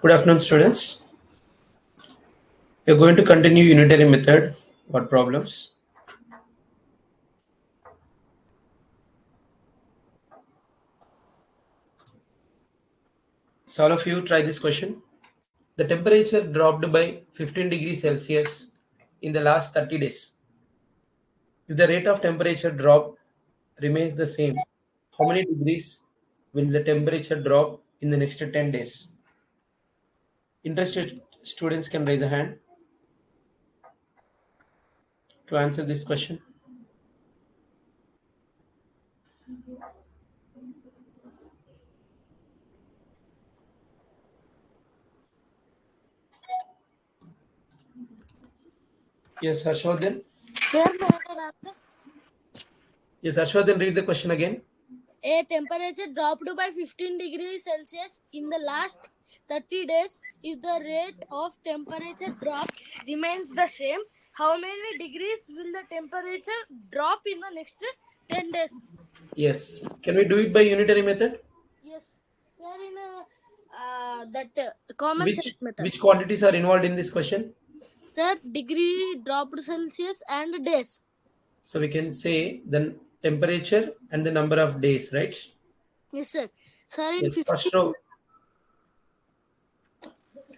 Good afternoon, students. We are going to continue unitary method. What problems? So all of you try this question. The temperature dropped by 15 degrees Celsius in the last 30 days. If the rate of temperature drop remains the same, how many degrees will the temperature drop in the next 10 days? Interested students can raise a hand to answer this question. Yes, Harshvardhan. Sir, may I can answer? Yes, Harshvardhan, read the question again. A temperature dropped by 15 degrees Celsius in the last 30 days. If the rate of temperature drop remains the same, how many degrees will the temperature drop in the next 10 days? Yes. Can we do it by unitary method? Yes, sir, in that common sense method. Which quantities are involved in this question? Sir, degree dropped Celsius and days. So we can say the temperature and the number of days, right? Yes, sir. Sir, in Yes. 15. First row.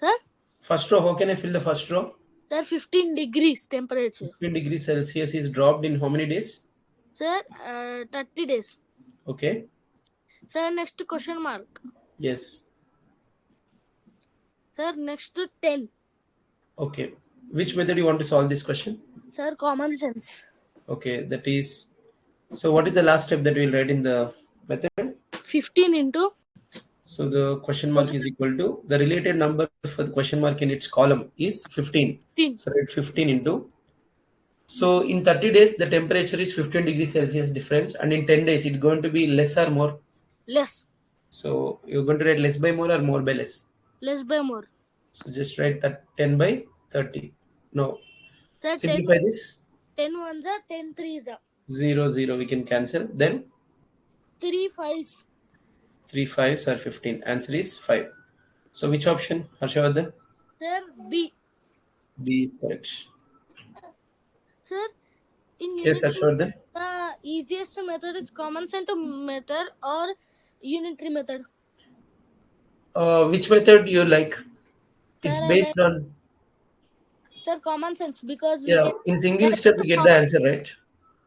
Sir? First row. How can I fill the first row? Sir, 15 degrees temperature. 15 degrees Celsius is dropped in how many days? Sir, 30 days. Okay. Sir, next question mark. Yes. Sir, next 10. Okay. Which method you want to solve this question? Sir, common sense. Okay. That is. So what is the last step that we'll write in the method? 15 into. So the question mark is equal to the related number for the question mark in its column is 15. 15. So write 15 into. So in 30 days, the temperature is 15 degrees Celsius difference, and in 10 days, it's going to be less or more. Less. So you're going to write less by more or more by less. Less by more. So just write that 10 by 30. No. Sir, Simplify this. 10 ones are 10 threes are. 0, 0 we can cancel. Then 3 fives. 3 5s are 15. Answer is 5. So which option, Harshavardhan? Sir, B. B is correct. Sir, in Yes, Harshavardhan. the easiest method is common sense method or unitary method. Which method you like? It's Sir, based on. Sir, common sense because Yeah, in single step we get the answer, right?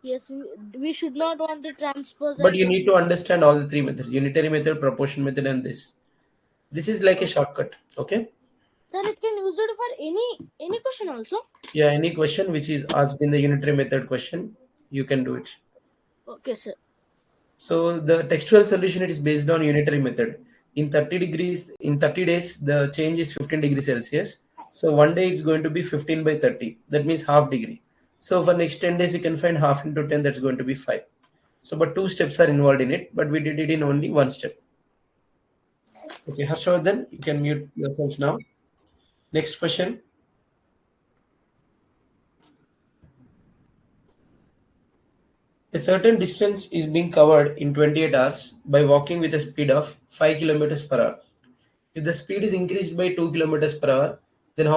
Yes, we should not want to transpose. But you need to understand all the three methods: unitary method, proportion method, and this. This is like a shortcut. Okay. Sir, it can use it for any question also. Yeah, any question which is asked in the unitary method question, you can do it. Okay, sir. So the textual solution it is based on unitary method. In 30 days, the change is 15 degrees Celsius. So one day it's going to be 15 by 30. That means half degree. So for next 10 days, you can find half into 10. That's going to be 5. So, but 2 steps are involved in it, but we did it in only 1 step. Okay, Harshvardhan, you can mute yourself now. Next question. A certain distance is being covered in 28 hours by walking with a speed of 5 kilometers per hour. If the speed is increased by 2 kilometers per hour, then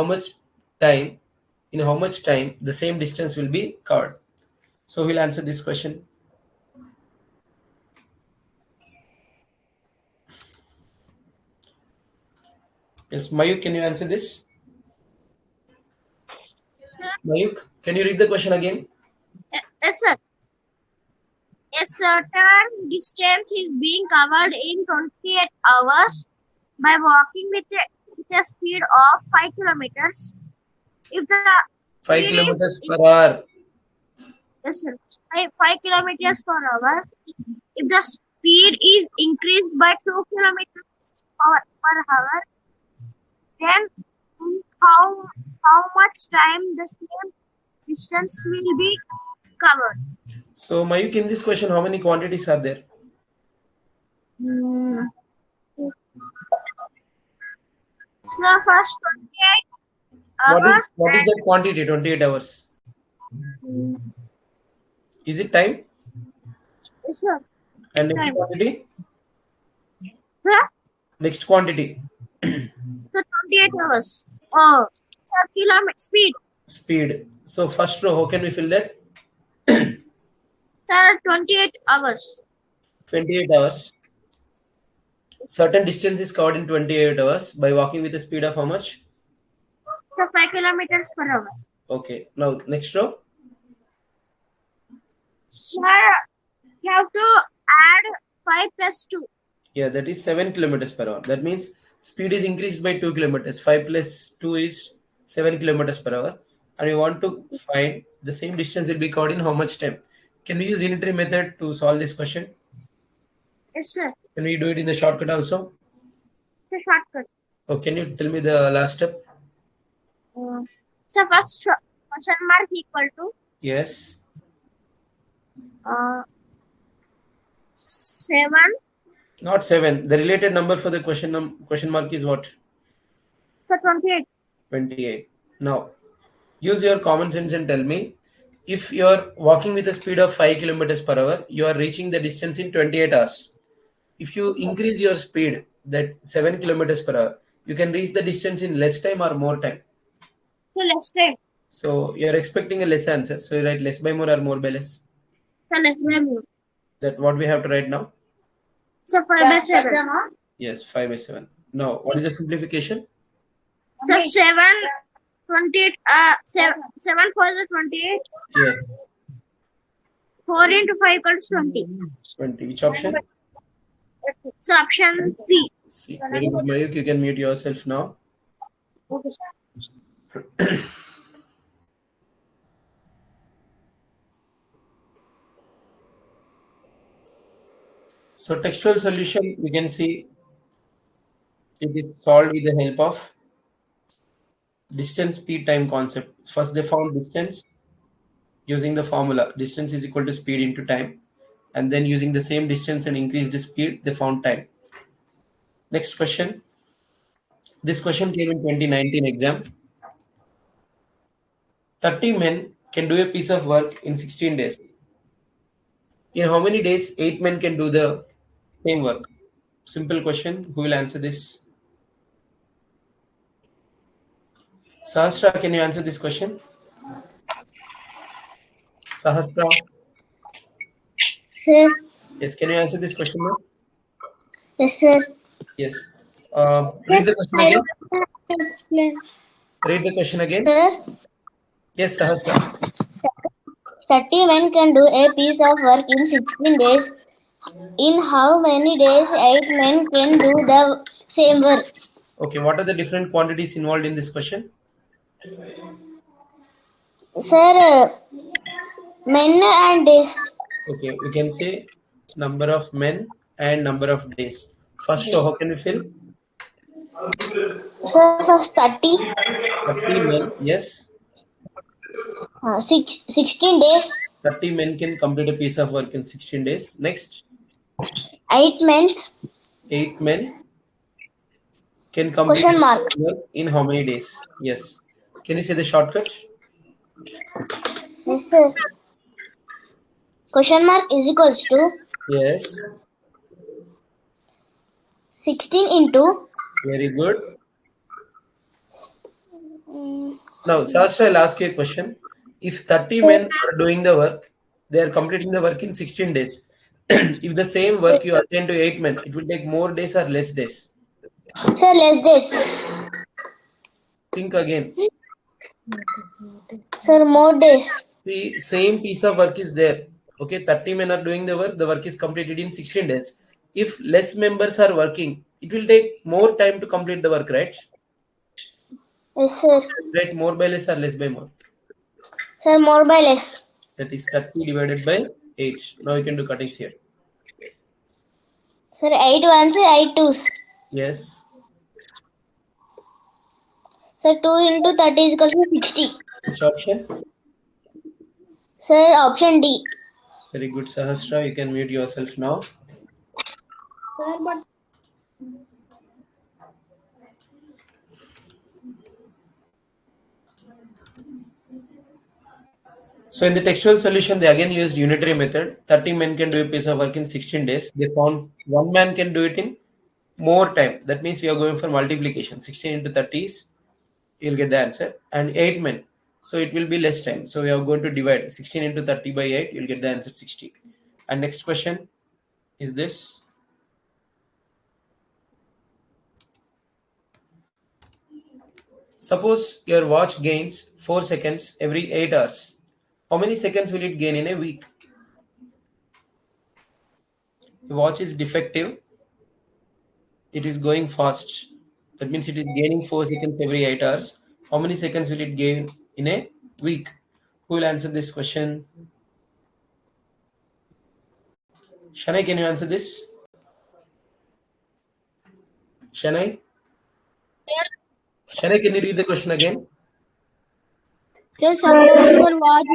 in how much time the same distance will be covered? So we'll answer this question. Yes, Mayuk, can you answer this? Mayuk, can you read the question again? Yes, sir. A certain distance is being covered in 28 hours by walking with a speed of 5 kilometers. If the 5 speed kilometers per hour. Yes, sir, 5 kilometers per hour. If the speed is increased by 2 kilometers per hour, then how much time the same distance will be covered? So Mayuk, in this question, how many quantities are there? So first 28 hours. What is that quantity? 28 hours. Is it time? Yes, sir. And next quantity? Huh? Next quantity. So 28 hours. Oh, so kilometer speed. Speed. So first row, how can we fill that? Sir, 28 hours. 28 hours. Certain distance is covered in 28 hours by walking with a speed of how much? So 5 kilometers per hour. Okay. Now next row. Sir, you have to add 5 plus 2. Yeah, that is 7 kilometers per hour. That means speed is increased by 2 kilometers. 5 plus 2 is 7 kilometers per hour. And we want to find the same distance will be covered in how much time. Can we use unitary method to solve this question? Yes, sir. Can we do it in the shortcut also? It's a shortcut. Oh, can you tell me the last step? So first question mark equal to Yes. 7. Not 7. The related number for the question mark is what? So 28. 28. Now, use your common sense and tell me, if you're walking with a speed of 5 kilometers per hour, you are reaching the distance in 28 hours. If you increase your speed, that 7 kilometers per hour, you can reach the distance in less time or more time. So less time. So you're expecting a less answer. So you write less by more or more by less. So less by more. That what we have to write now? So 5 by 7. Yes, 5 by 7. Now, what is the simplification? So 7, 28, 7 for the 28. Yes. 4 into 5 equals 20. 20. Which option? So option C. C. Very good, Mayuk. You can mute yourself now. Okay. So textual solution, we can see it is solved with the help of distance, speed, time concept. First, they found distance using the formula. Distance is equal to speed into time. And then using the same distance and increase the speed, they found time. Next question. This question came in 2019 exam. 30 men can do a piece of work in 16 days. In how many days 8 men can do the same work? Simple question. Who will answer this? Sahasra, can you answer this question? Sahasra. Sir. Yes, can you answer this question now? Yes, sir. Yes. Read the question again. Explain. Read the question again. Sir, Yes, Sahasra. 30 men can do a piece of work in 16 days. In how many days 8 men can do the same work? Okay, what are the different quantities involved in this question? Sir, men and days. Okay, we can say number of men and number of days. First row, how can we fill? Sir, first 30. 30 men, yes. 16 days. 30 men can complete a piece of work in 16 days. Next, 8 men. 8 men can complete Question mark. work in how many days? Yes. Can you say the shortcut? Yes, sir. Question mark is equals to Yes. 16 into. Very good. Now, Sasha, I'll ask you a question. If 30 men are doing the work, they are completing the work in 16 days. If the same work you assign to 8 men, it will take more days or less days? Sir, less days. Think again. Sir, more days. See, same piece of work is there. Okay, 30 men are doing the work is completed in 16 days. If less members are working, it will take more time to complete the work, right? Yes, sir. Right, more by less or less by more? Sir, more by less. That is 30 divided by 8. Now you can do cuttings here. Sir, 8 ones, 8 twos. Yes. Sir, 2 into 30 is equal to 60. Which option? Sir, option D. Very good, Sahasra. You can mute yourself now. Sir, but So in the textual solution, they again used unitary method. 30 men can do a piece of work in 16 days. They found one man can do it in more time. That means we are going for multiplication. 16 into 30 is, you'll get the answer. And 8 men. So it will be less time. So we are going to divide 16 into 30 by 8. You'll get the answer 60. And next question is this. Suppose your watch gains 4 seconds every 8 hours. How many seconds will it gain in a week? The watch is defective. It is going fast. That means it is gaining 4 seconds every 8 hours. How many seconds will it gain in a week? Who will answer this question? Shanai, can you answer this? Shanai? Shanai, can you read the question again? So suppose your watch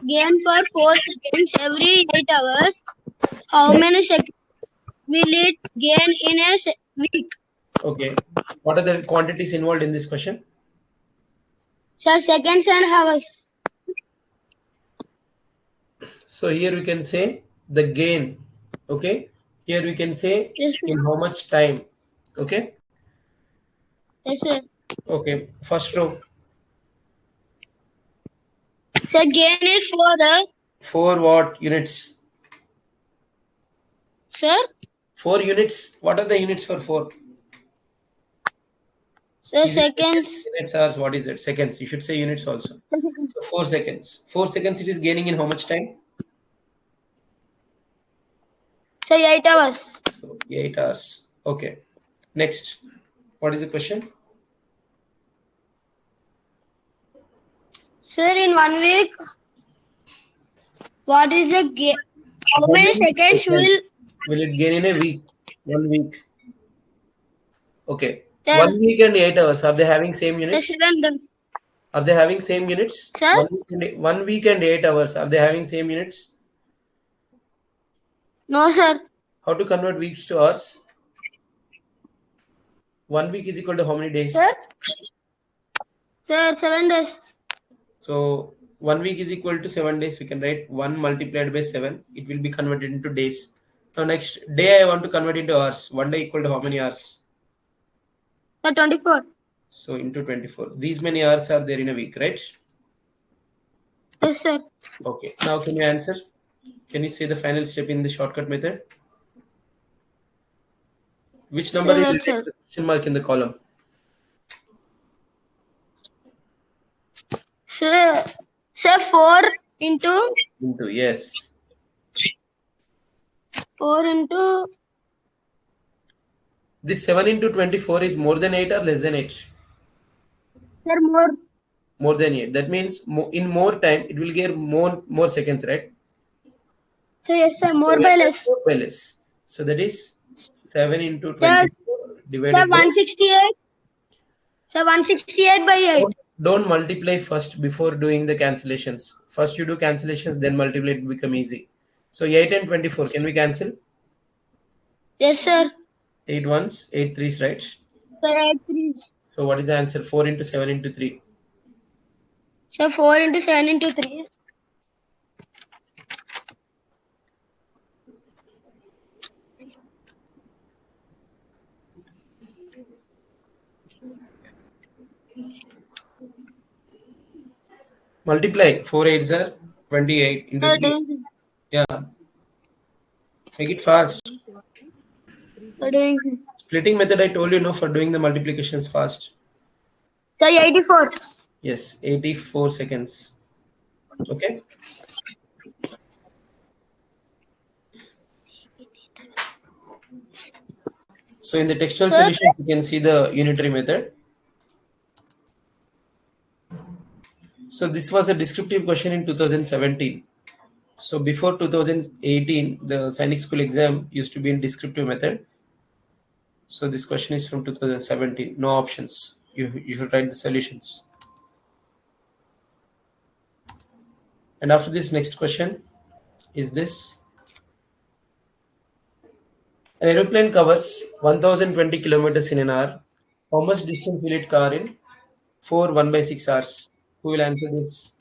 gain for 4 seconds every 8 hours. How many seconds will it gain in a week? Okay. What are the quantities involved in this question? So seconds and hours. So here we can say the gain. Okay. Here we can say Yes, sir. in how much time. Okay. Yes, sir. Okay. First row. So gain is for the 4 what units? sir. 4 units. What are the units for 4? So Is it seconds. seconds, minutes, hours? What is it? Seconds. You should say units also. So 4 seconds. 4 seconds it is gaining in how much time? So 8 hours. So 8 hours. Okay. Next. What is the question? Sir, in 1 week, what is the gain? How many seconds will it gain in a week? 1 week. Okay. 10? 1 week and 8 hours. Are they having same The units? 7. Are they having same units? Sir? 1 week and 8 hours. Are they having same units? No, sir. How to convert weeks to hours? 1 week is equal to how many days? Sir? Sir, 7 days. So 1 week is equal to 7 days. We can write 1 multiplied by 7. It will be converted into days. Now next day I want to convert into hours. 1 day equal to how many hours? Sir, 24. So into 24. These many hours are there in a week, right? Yes, sir. Okay. Now can you answer? Can you say the final step in the shortcut method? Which number Sure, will sir. take the question mark in the column? Sir, 4 into Into, yes. 4 into This 7 into 24 is more than 8 or less than 8? sir, more. More than 8. That means in more time, it will get more seconds, right? So yes, sir, So more we by have less. more by less. So that is 7 into Sir, 24 sir, divided by... 168. Sir, 168 by 8. Don't multiply first before doing the cancellations. First you do cancellations, then multiply, it become easy. So 8 and 24, can we cancel? Yes, sir. 8 ones, 8 threes, right? Sir, 8 3s. So what is the answer? 4 into 7 into 3. Sir, 4 into 7 into 3. Multiply 4 8s are 28 into Sir, 3. Yeah, make it fast. doing. Splitting method I told you no for doing the multiplications fast. Sir, 84. Yes, 84 seconds. Okay. So in the textual Sir? solutions, you can see the unitary method. So this was a descriptive question in 2017. So before 2018, the Sainik school exam used to be in descriptive method. So this question is from 2017. No options. You should write the solutions. And after this, next question is this. An aeroplane covers 1020 kilometers in an hour. How much distance will it cover in 4 1 by 6 hours? Who will answer this?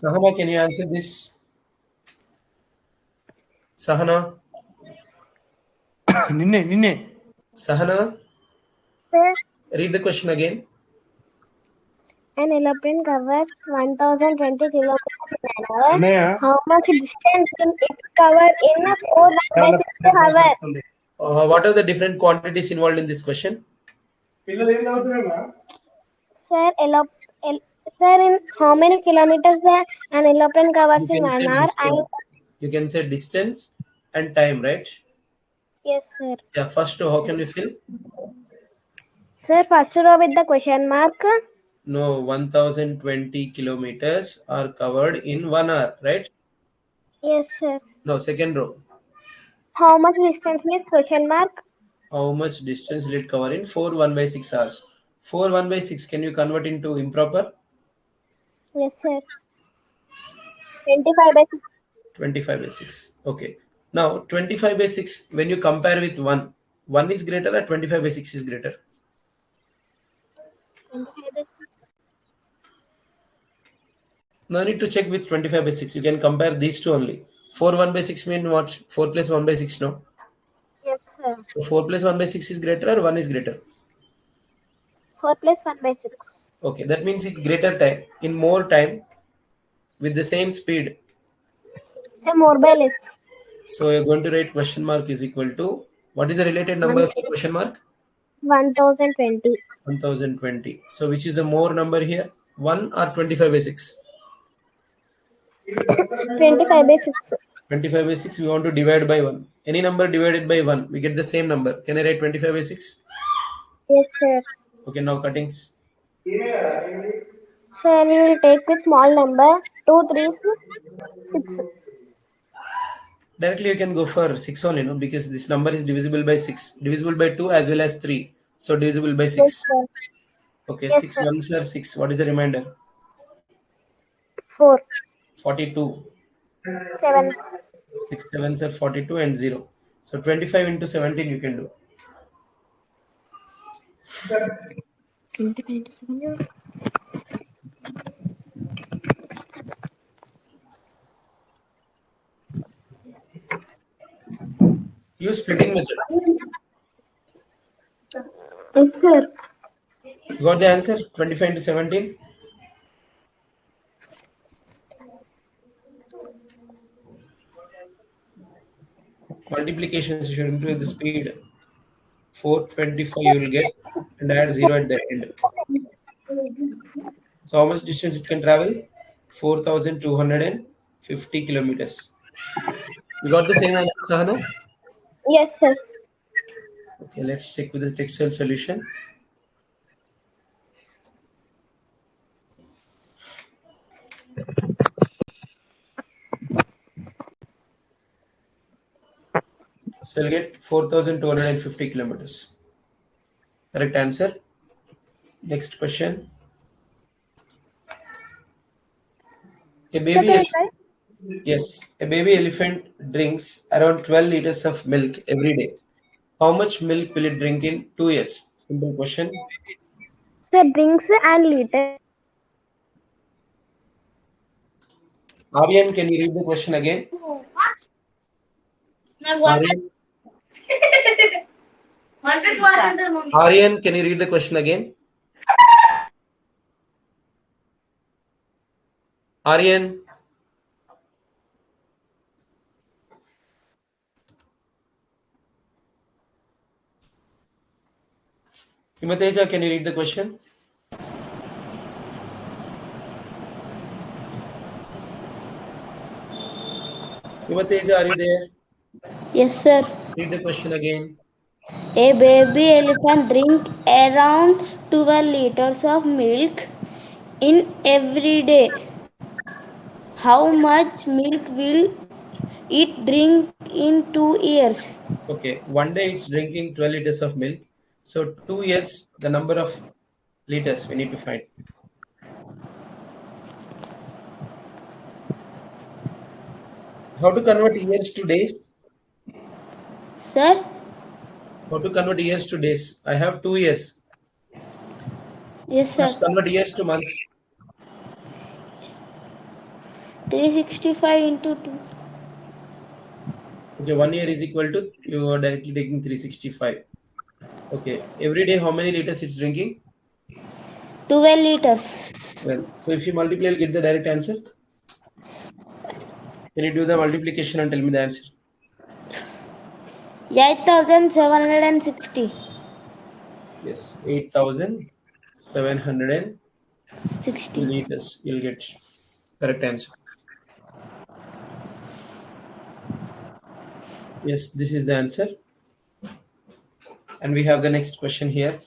Sahana, can you answer this? Sahana? Sahana, Sir, read the question again. an aeroplane covers 1020 kilometers in an hour. How much distance will it cover in a 4 hour? What are the different quantities involved in this question? Sir, sir, in how many kilometers an aeroplane covers You in can say 1 hour? distance. You can say distance and time, right? Yes, sir. Yeah, first, how can we fill? Sir, first row with the question mark. No, 1020 kilometers are covered in 1 hour, right? Yes, sir. No, second row. How much distance means question mark? How much distance will it cover in 4 1 by 6 hours? 4 1 by 6, can you convert into improper? Yes, sir. 25 by 6. 25 by 6. Okay. Now, 25 by 6, when you compare with 1, 1 is greater or 25 by 6 is greater? 25 by 6. No need to check with 25 by 6. You can compare these two only. 4 1 by 6 mean what? 4 plus 1 by 6, no? Yes, sir. So 4 plus 1 by 6 is greater or 1 is greater? 4 plus 1 by 6. Okay, that means in greater time, in more time, with the same speed. So more by less. So you're going to write question mark is equal to, what is the related number for question mark? 1020. 1020. So which is a more number here? 1 or 25 by 6? 25 by 6. 25 by 6, we want to divide by 1. Any number divided by 1, we get the same number. Can I write 25 by 6? Yes, sir. Okay, now cuttings. Sir, we will take with small number. 2 3 6. Directly you can go for 6 only, no? Because this number is divisible by 6. Divisible by 2 as well as 3. So divisible by Yes, 6. sir. Okay, Yes, 6 sir. ones are 6. What is the remainder? 4. 42. 7. 6 sevens are 42 and 0. So 25 into 17 you can do. 25 into 7. Use splitting method. Yes, sir. You got the answer? 25 into 17. Multiplications you should increase the speed. 425 you will get and add 0 at the end. So how much distance it can travel? 4,250 kilometers. You got the same answer, Sahana? Yes, sir. Okay, let's check with the textual solution. So we'll get 4,250 kilometers. Correct answer. Next question. A Sir, baby can I elephant, try? yes, a baby elephant drinks around 12 liters of milk every day. How much milk will it drink in 2 years? Simple question. Sir, drinks and liter. Aryan, can you read the question again? Aryan, Aryan, can you read the question again? Aryan, Himateja, can you read the question? Himateja, are you there? Yes, sir. Read the question again. A baby elephant drink around 12 liters of milk in every day. How much milk will it drink in 2 years? Okay, one day it's drinking 12 liters of milk. So 2 years, the number of liters we need to find. How to convert years to days? Sir? How to convert years to days? I have 2 years. Yes, sir. First convert years to months. 365 into 2. Okay, 1 year is equal to, you are directly taking 365. Okay, every day how many liters it's drinking? 12 liters. Well, so if you multiply, you'll get the direct answer. Can you do the multiplication and tell me the answer? 8760. Yes, 8,700 60. liters. You'll get correct answer. Yes, this is the answer. And we have the next question here.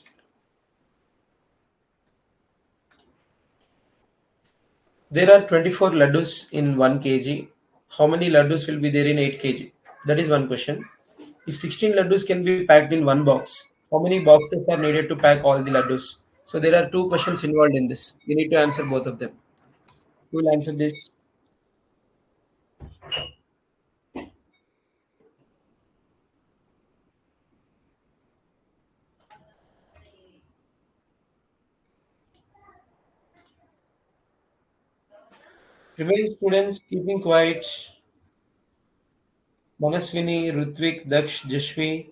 There are 24 laddus in 1 kg. How many laddus will be there in 8 kg? That is one question. If 16 laddus can be packed in one box, how many boxes are needed to pack all the laddus? So there are two questions involved in this. You need to answer both of them. Who will answer this? Remaining students keeping quiet. Manaswini, Rutvik, Daksh, Jashvi,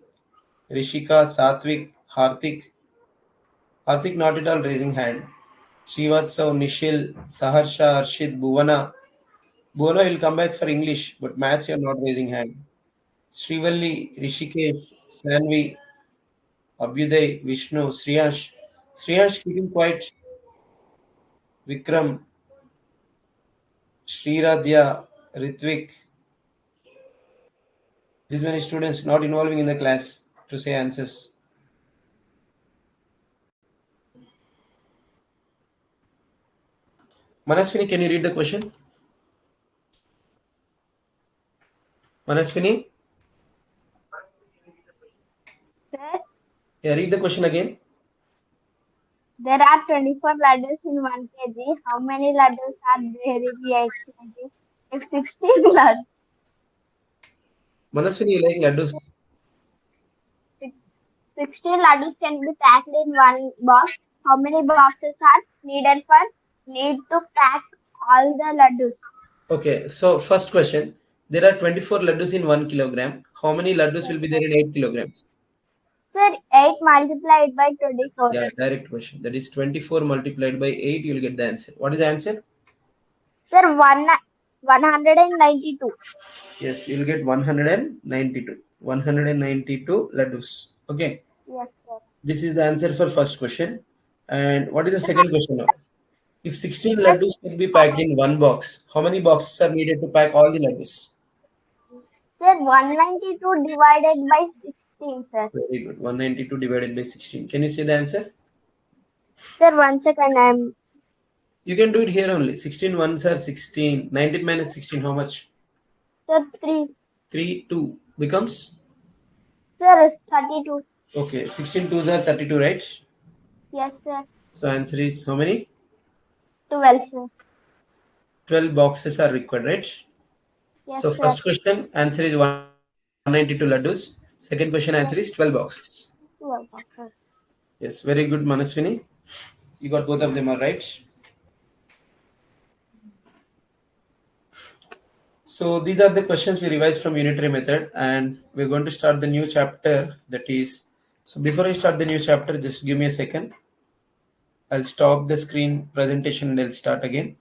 Rishika, Satvik, Hartik. Hartik not at all raising hand. Srivatsav, Nishil, Saharsha, Arshit, Bhuvana. Bhuvana will come back for English, but maths you are not raising hand. Srivalli, Rishikesh, Sanvi, Abhyuday, Vishnu, Sriyash. Sriyash keeping quiet. Vikram, Sriradhya, Ritvik. These many students not involving in the class to say answers. Manaswini, can you read the question? Manaswini? Sir, Yeah, read the question again. there are 24 laddus in 1 kg. How many laddus are there in 8 kg? If 16 laddus, Manaswini, you like laddus? 16 laddus can be packed in one box. How many boxes are needed for need to pack all the laddus? Okay, so first question. There are 24 laddus in 1 kilogram. How many laddus Yes, will be sir. there in 8 kilograms? Sir, 8 multiplied by 24. Yeah, direct question. That is 24 multiplied by 8, you'll get the answer. What is the answer? Sir, 192. Yes, you'll get 192. 192 laddus. Okay, Yes, sir. this is the answer for first question. And what is the Sir, second question now? If 16 yes, laddus can be packed in one box, how many boxes are needed to pack all the laddus? sir, 192 divided by 16, sir. Very good. 192 divided by 16. Can you say the answer? Sir, 1 second, I'm. You can do it here only. 16 ones are 16. 19 minus 16, how much? Sir, 3. 3, 2 becomes? Sir, 32. Okay, 16 twos are 32, right? Yes, sir. So answer is how many? 12, sir. 12 boxes are required, right? Yes, So sir. first question, answer is 192 laddus. Second question, answer is 12 Yes, boxes. 12 boxes. Yes, very good, Manaswini. You got both of them are right. So these are the questions we revised from unitary method, and we're going to start the new chapter. That is, so before I start the new chapter, just give me a second. I'll stop the screen presentation and I'll start again.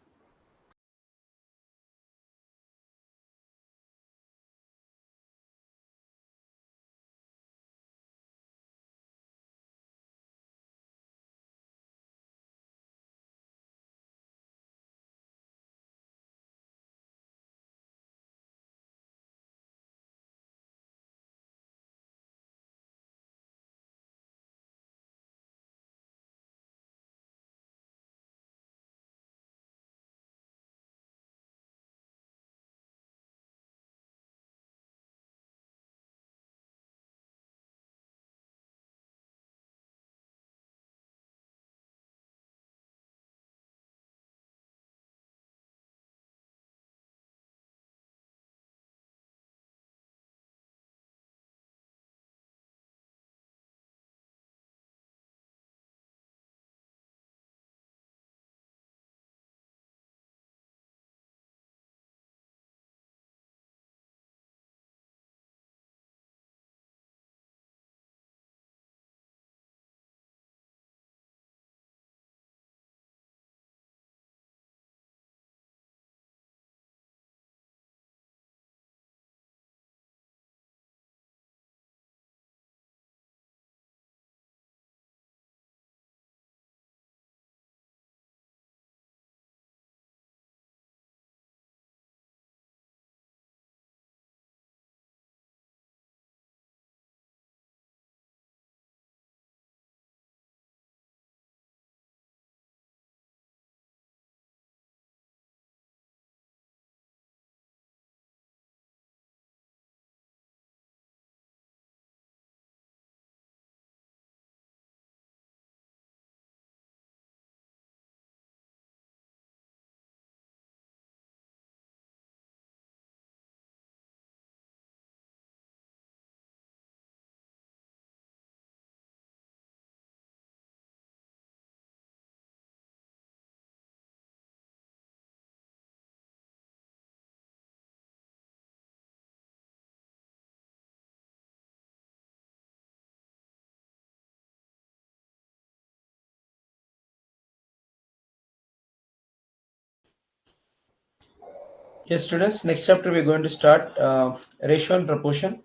Yes, students, next chapter we're going to start ratio and proportion.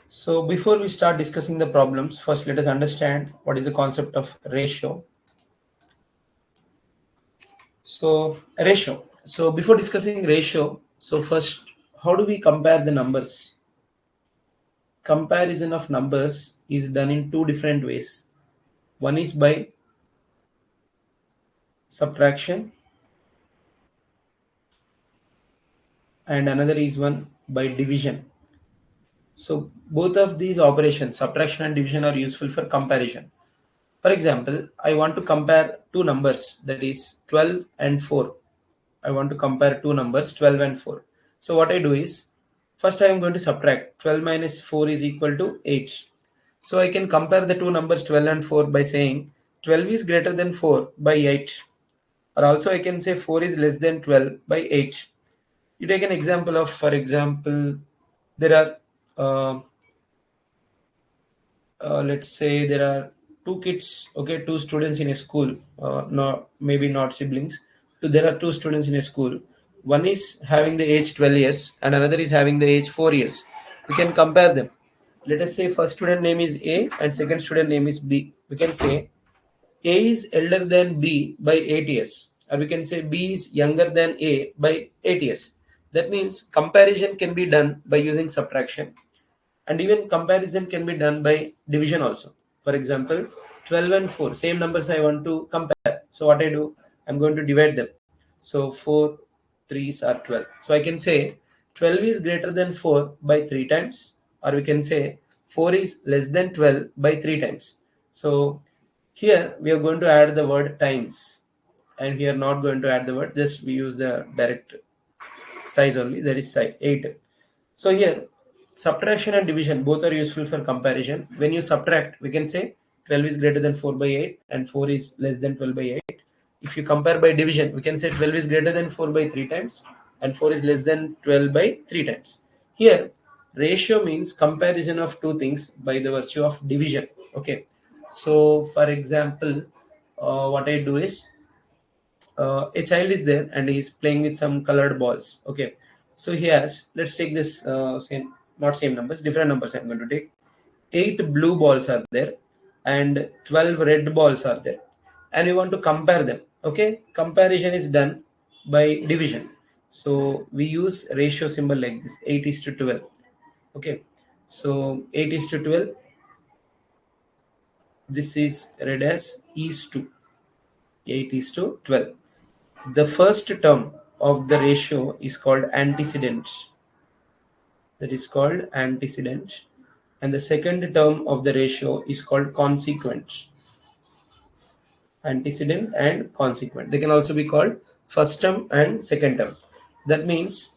So before we start discussing the problems, first let us understand what is the concept of ratio. So ratio. So before discussing ratio, so first, how do we compare the numbers? Comparison of numbers is done in two different ways. One is by subtraction and another is one by division. So both of these operations, subtraction and division, are useful for comparison. For example, I want to compare two numbers, that is 12 and 4. I want to compare two numbers 12 and 4. So what I do is, first I am going to subtract. 12 minus 4 is equal to 8. So I can compare the two numbers 12 and 4 by saying 12 is greater than 4 by 8. Or also I can say 4 is less than 12 by 8. You take an example of, for example, there are let's say there are two kids, okay, two students in a school, not maybe not siblings. So there are two students in a school. One is having the age 12 years and another is having the age 4 years. We can compare them. Let us say first student name is A and second student name is B. We can say A is elder than B by 8 years, or we can say B is younger than A by 8 years. That means comparison can be done by using subtraction, and even comparison can be done by division also. For example, 12 and 4, same numbers I want to compare. So what I do, I'm going to divide them. So 4 3s are 12. So I can say 12 is greater than 4 by 3 times, or we can say 4 is less than 12 by 3 times. So here we are going to add the word times, and we are not going to add the word, just we use the direct size only, that is size 8. So here subtraction and division both are useful for comparison. When you subtract, we can say 12 is greater than 4 by 8 and 4 is less than 12 by 8. If you compare by division, we can say 12 is greater than 4 by 3 times and 4 is less than 12 by 3 times. Here ratio means comparison of two things by the virtue of division. Okay, so for example, what I do is, a child is there and he's playing with some colored balls. Okay, so he has, let's take this same, not same numbers, different numbers I'm going to take. 8 blue balls are there and 12 red balls are there, and we want to compare them. Okay, comparison is done by division. So we use ratio symbol like this, 8 is to 12. Okay, so 8 is to 12, this is read as is to 8 is to 12. The first term of the ratio is called antecedent. That is called antecedent. And the second term of the ratio is called consequent. Antecedent and consequent. They can also be called first term and second term. That means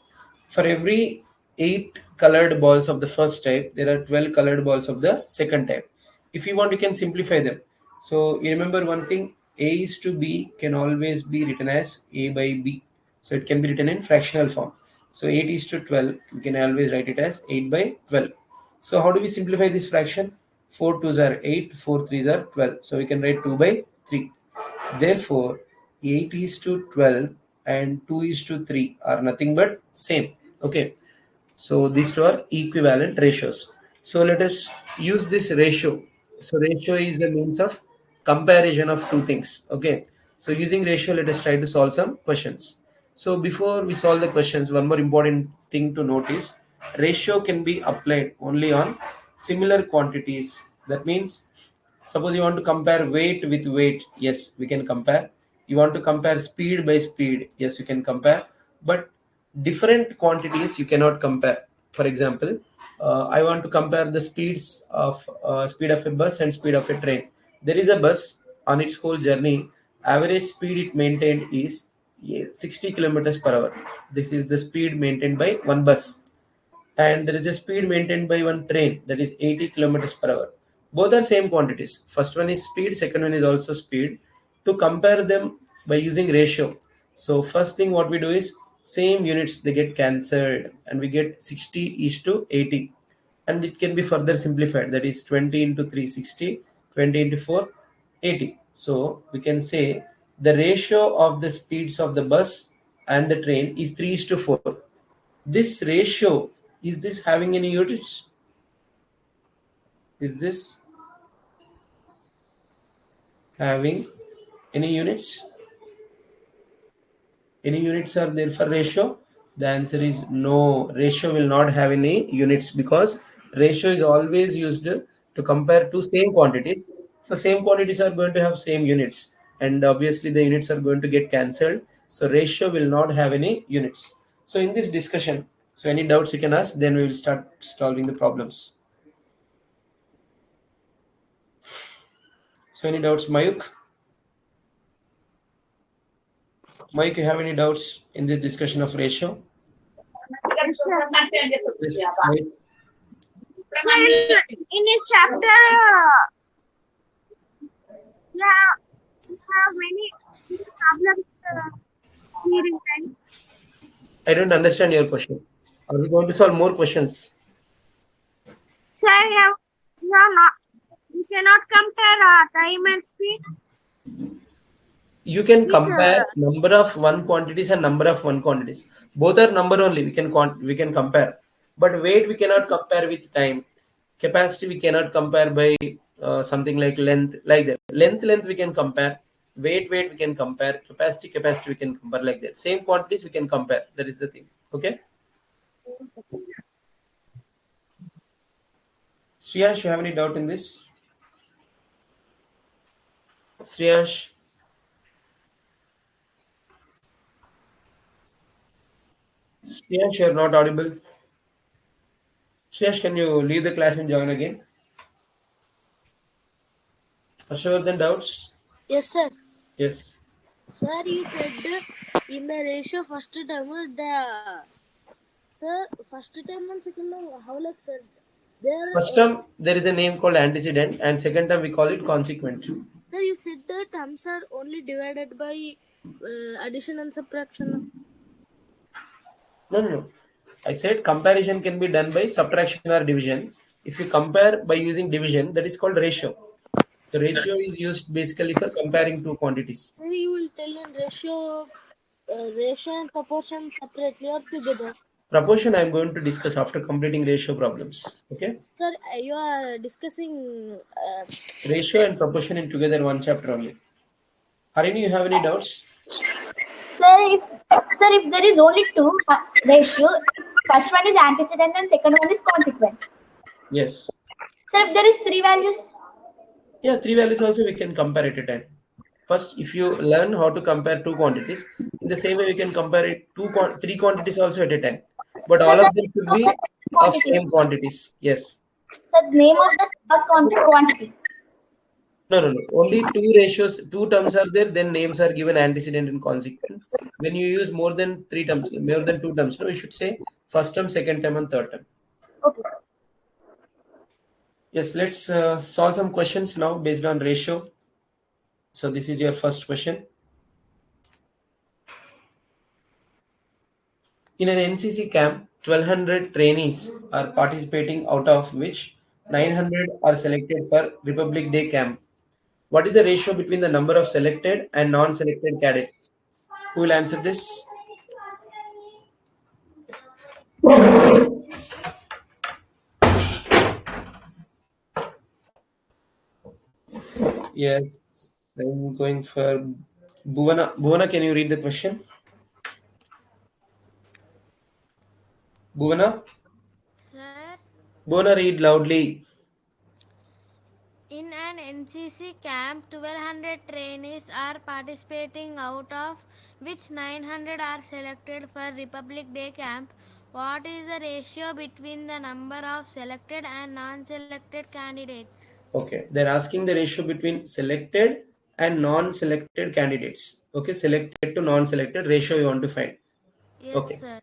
for every 8 colored balls of the first type, there are 12 colored balls of the second type. If you want, you can simplify them. So you remember one thing, A is to B can always be written as A by B. So it can be written in fractional form. So 8 is to 12, we can always write it as 8 by 12. So how do we simplify this fraction? 4 2s are 8, 4 3s are 12. So we can write 2 by 3. Therefore, 8 is to 12 and 2 is to 3 are nothing but same. Okay, so these two are equivalent ratios. So let us use this ratio. So ratio is a means of comparison of two things. Okay, so using ratio, let us try to solve some questions. So before we solve the questions, one more important thing to notice: ratio can be applied only on similar quantities. That means, suppose you want to compare weight with weight, yes, we can compare. You want to compare speed by speed, yes, you can compare. But different quantities you cannot compare. For example, I want to compare the speed of a bus and speed of a train. There is a bus, on its whole journey, average speed it maintained is 60 kilometers per hour. This is the speed maintained by one bus, and there is a speed maintained by one train, that is 80 kilometers per hour. Both are same quantities. First one is speed, second one is also speed. To compare them by using ratio, so first thing what we do is, same units they get cancelled and we get 60 is to 80, and it can be further simplified, that is 20 into 360, 20 into 4, 80. So we can say the ratio of the speeds of the bus and the train is 3 is to 4. This ratio, is this having any units? Is this having any units? Any units are there for ratio? The answer is no. Ratio will not have any units because ratio is always used to compare two same quantities. So same quantities are going to have same units, and obviously the units are going to get cancelled. So ratio will not have any units. So in this discussion, so any doubts you can ask, then we will start solving the problems. So any doubts, Mayuk? Mayuk, you have any doubts in this discussion of ratio? Yes, sir. Yes, Mayuk. Sir, in this chapter, yeah, we have many problems here in time. I don't understand your question. Are we going to solve more questions? Sir, we are not. We cannot compare time and speed You can with. compare number of one quantities and number of one quantities. Both are number only. We can compare, but weight we cannot compare with time. Capacity we cannot compare by something like length, like that. Length we can compare. Weight we can compare. Capacity we can compare, like that. Same quantities we can compare. That is the thing. Okay. Sriyash, you have any doubt in this? Sriyash. Sriyash, you are not audible. Sriyash, can you leave the class and join again? Ashavardhan, doubts? Yes, sir. Yes. Sir, you said in the ratio first term, the first term and second term, how like sir? There, First term, there is a name called antecedent, and second term, we call it consequent. sir, you said the terms are only divided by addition and subtraction. No, no, no. I said comparison can be done by subtraction or division. If you compare by using division, that is called ratio. The ratio is used basically for comparing two quantities. Sir, you will tell in ratio and proportion separately or together. Proportion I am going to discuss after completing ratio problems. Okay? Sir, you are discussing. Ratio and proportion in together one chapter only. Harini, you have any doubts? Sir, if there is only two ratio, first one is antecedent and second one is consequent. Yes. Sir, if there is three values. Yeah, three values also we can compare at a time. First, if you learn how to compare two quantities, in the same way we can compare it three quantities also at a time. But Sir, all of the them name should of the be of quantity. same quantities. Yes. The name of the third quantity. No, no, no. Only two ratios, two terms are there, then names are given antecedent and consequent. When you use more than three terms, more than two terms, no, you should say first term, second term, and third term. Okay. Yes, let's solve some questions now based on ratio. So this is your first question. In an NCC camp, 1200 trainees are participating, out of which 900 are selected for Republic Day camp. What is the ratio between the number of selected and non-selected cadets? Who will answer this? Yes, I'm going for Bhuvana. Bhuvana, can you read the question? Bhuvana? Sir, Bhuvana, read loudly. in an NCC camp, 1200 trainees are participating, out of which 900 are selected for Republic Day camp. What is the ratio between the number of selected and non-selected candidates? Okay, they're asking the ratio between selected and non-selected candidates. Okay, selected to non-selected ratio you want to find. Yes, Okay, sir.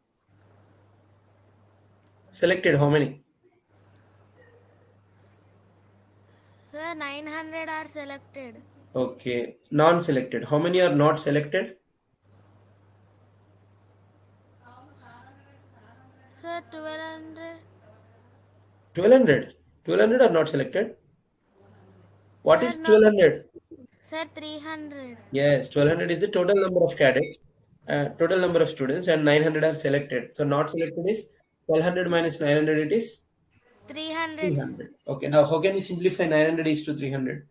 selected how many? Sir, 900 are selected. Okay, non-selected. How many are not selected? Sir, 1200. 1200. 1200 are not selected. What Sir, is no. 1200? Sir, 300. Yes, 1200 is the total number of cadets, total number of students, and 900 are selected. So not selected is 1200 minus 900, it is 300. 300. Okay, now how can we simplify 900 is to 300?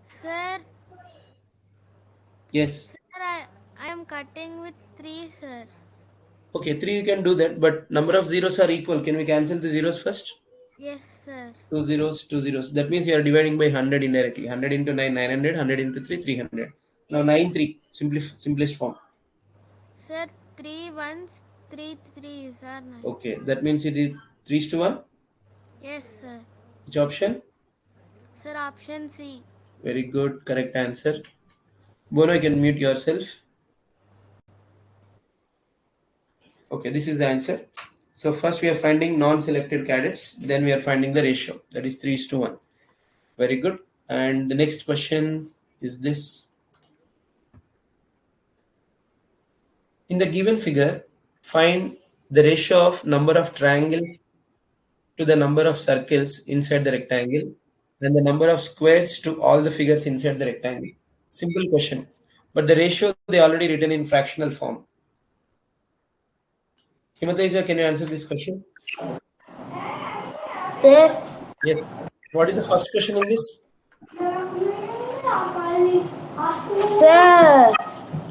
Sir, Yes. sir, I am cutting with 3, sir. Okay, 3 you can do that, but number of zeros are equal. Can we cancel the zeros first? Yes, sir. Two zeros, two zeros. That means you are dividing by 100 indirectly. 100 into 9, 900. 100 into 3, 300. Now 9, 3. Simplest form. Sir, 3 ones, 3 threes are 9. Okay, that means it is 3 to 1. Yes, sir. Which option? Sir, option C. Very good, correct answer. Bono, you can mute yourself. Okay, this is the answer. So first we are finding non-selected cadets, then we are finding the ratio, that is 3 to 1. Very good. And the next question is this. In the given figure, find the ratio of number of triangles to the number of circles inside the rectangle and the number of squares to all the figures inside the rectangle. Simple question. But the ratio they already written in fractional form. Himateja, can you answer this question? Sir, Yes. What is the first question in this? sir,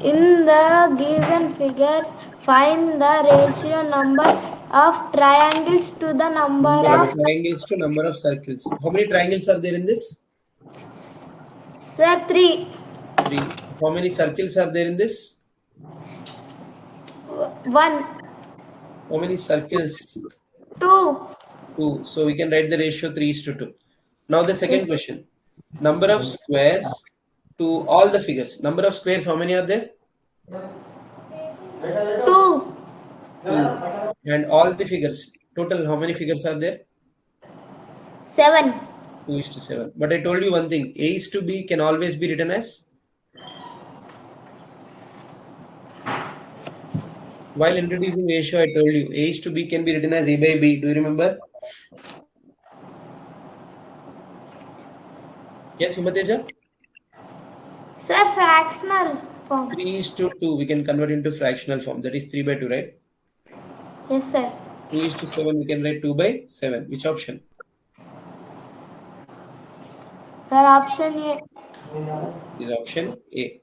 in the given figure, find the ratio number of triangles to the number Number of of triangles to number of circles. How many triangles are there in this? sir 3. 3. How many circles are there in this? 1, How many circles? 2. 2. So we can write the ratio 3 is to 2. Now the second Yes. question. Number of squares to all the figures. Number of squares, how many are there? 2. 2. And all the figures. Total, how many figures are there? 7. 2 is to 7. But I told you one thing. A is to B can always be written as? While introducing ratio, I told you A is to B can be written as A by B. Do you remember? Yes, Himateja? Sir, fractional form. 3 is to 2. We can convert into fractional form. That is 3 by 2, right? Yes, sir. 2 is to 7. We can write 2 by 7. Which option? Sir, option A. Is option A.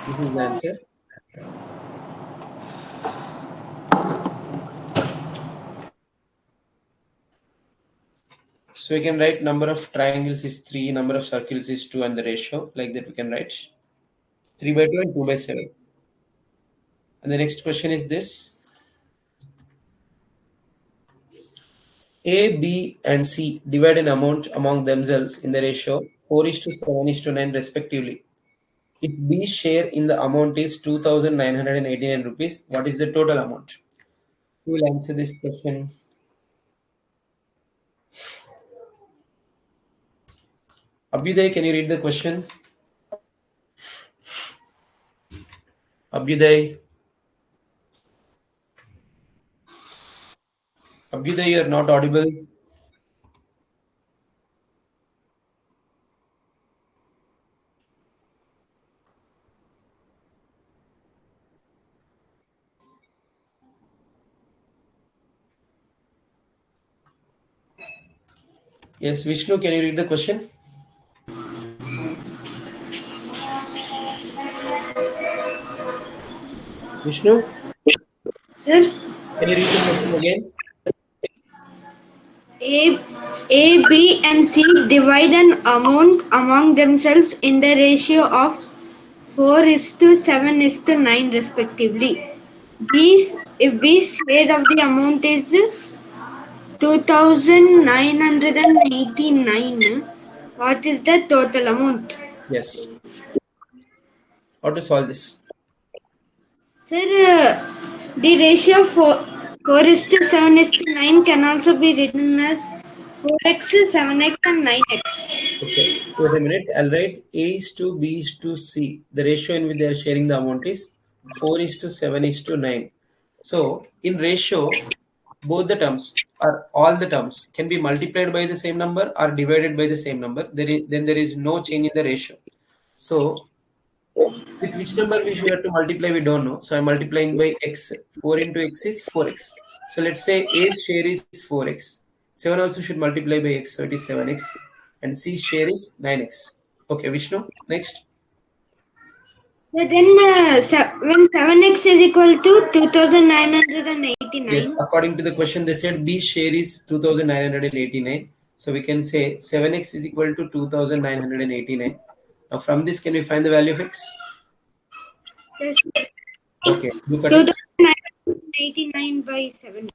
This is the answer. So we can write number of triangles is 3, number of circles is 2, and the ratio. Like that we can write 3 by 2 and 2 by 7. And the next question is this. A, B, and C divide an amount among themselves in the ratio 4 is to 7 is to 9 respectively. If B's share in the amount is 2,989 rupees, what is the total amount? Who will answer this question? Abhyuday, can you read the question? Abhyuday. Abhyuday, you are not audible. Yes, Vishnu, can you read the question? Vishnu, Sir, can you read the question again? A, B, and C divide an amount among themselves in the ratio of 4 is to 7 is to 9 respectively. If B's share of the amount is 2,989, what is the total amount? Yes. How to solve this? Sir, the ratio 4 is to 7 is to 9 can also be written as 4x, 7x, and 9x. Okay, wait a minute. I'll write A is to B is to C. The ratio in which they are sharing the amount is 4 is to 7 is to 9. So in ratio, both the terms or all the terms can be multiplied by the same number or divided by the same number, then there is no change in the ratio. So with which number we should have to multiply, we don't know. So I'm multiplying by x. 4 into x is 4x. So let's say A's share is 4x. 7 also should multiply by x, so it is 7x. And C's share is 9x. Okay, Vishnu, next. Then when 7x is equal to 2989. Yes, according to the question, they said B's share is 2989. So we can say 7x is equal to 2989. Now from this, can we find the value of x? Yes. Okay, look at it. 2989 by 7.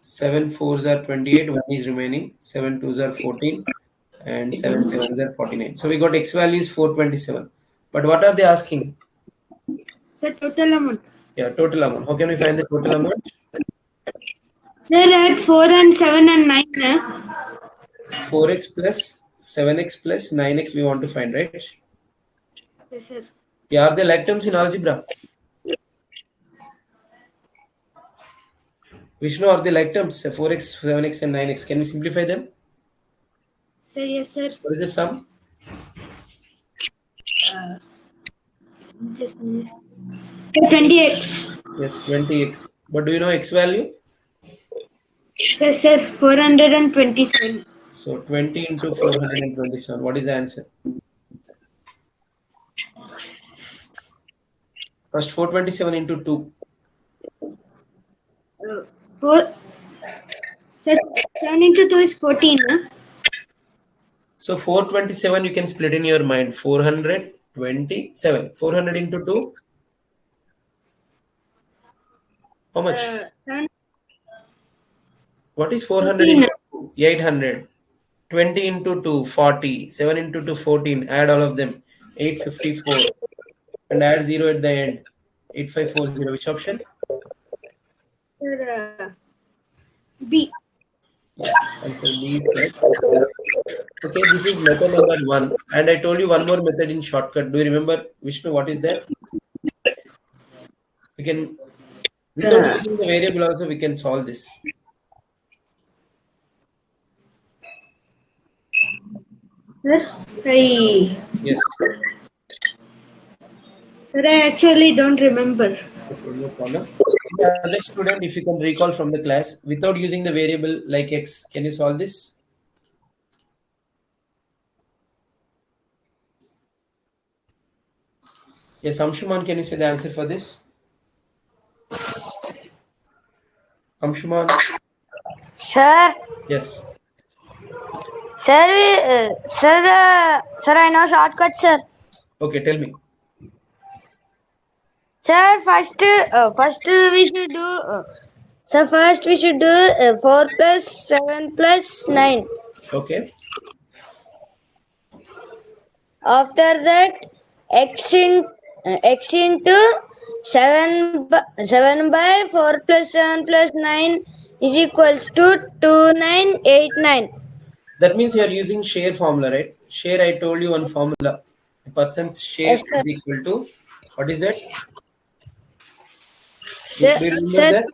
7 4s are 28, 1 is remaining, 7 2s are 14, and 7 7s are 49. So we got x value is 427. But what are they asking? The total amount. Yeah, total amount. How can we find the total amount? Sir, add 4 and 7 and 9. 4x plus 7x plus 9x we want to find, right? Yes, sir. Yeah, are they like terms in algebra? Vishnu, are they like terms? 4x, 7x, and 9x. Can we simplify them? Sir, yes, sir. What is the sum? Just 20x. Yes, 20x. But do you know x value? Yes, sir. 427. So 20 into 427. What is the answer? First 427 into 2. 4. Sir, 7 into 2 is 14. So 427 you can split in your mind. 427. 400 into 2. How much? 7. What is 400 into 2? 800. 20 into 2, 40. 7 into 2, 14. Add all of them. 854. And add 0 at the end. 8540. Which option? Sir, B. Yeah, answer B is correct. Okay, this is method number 1. And I told you one more method in shortcut. Do you remember, Vishnu, what is that? We can, without using the variable also, we can solve this. Sir, Yes. Sir, I actually don't remember. Okay, no problem. The other student, if you can recall from the class, without using the variable like x, can you solve this? Yes, Amshuman, can you say the answer for this? Amshuman? Sir, Yes. sir, sir, I know shortcut, sir. Okay, tell me. Sir, first we should do. So first we should do 4 plus 7 plus 9. Okay. After that, x into 7 by 4 plus 7 plus 9 is equals to 2989. That means you are using share formula, right? Share, I told you one formula. The person's share Yes, sir. is equal to, what is it? Sir, Do you remember sir, that?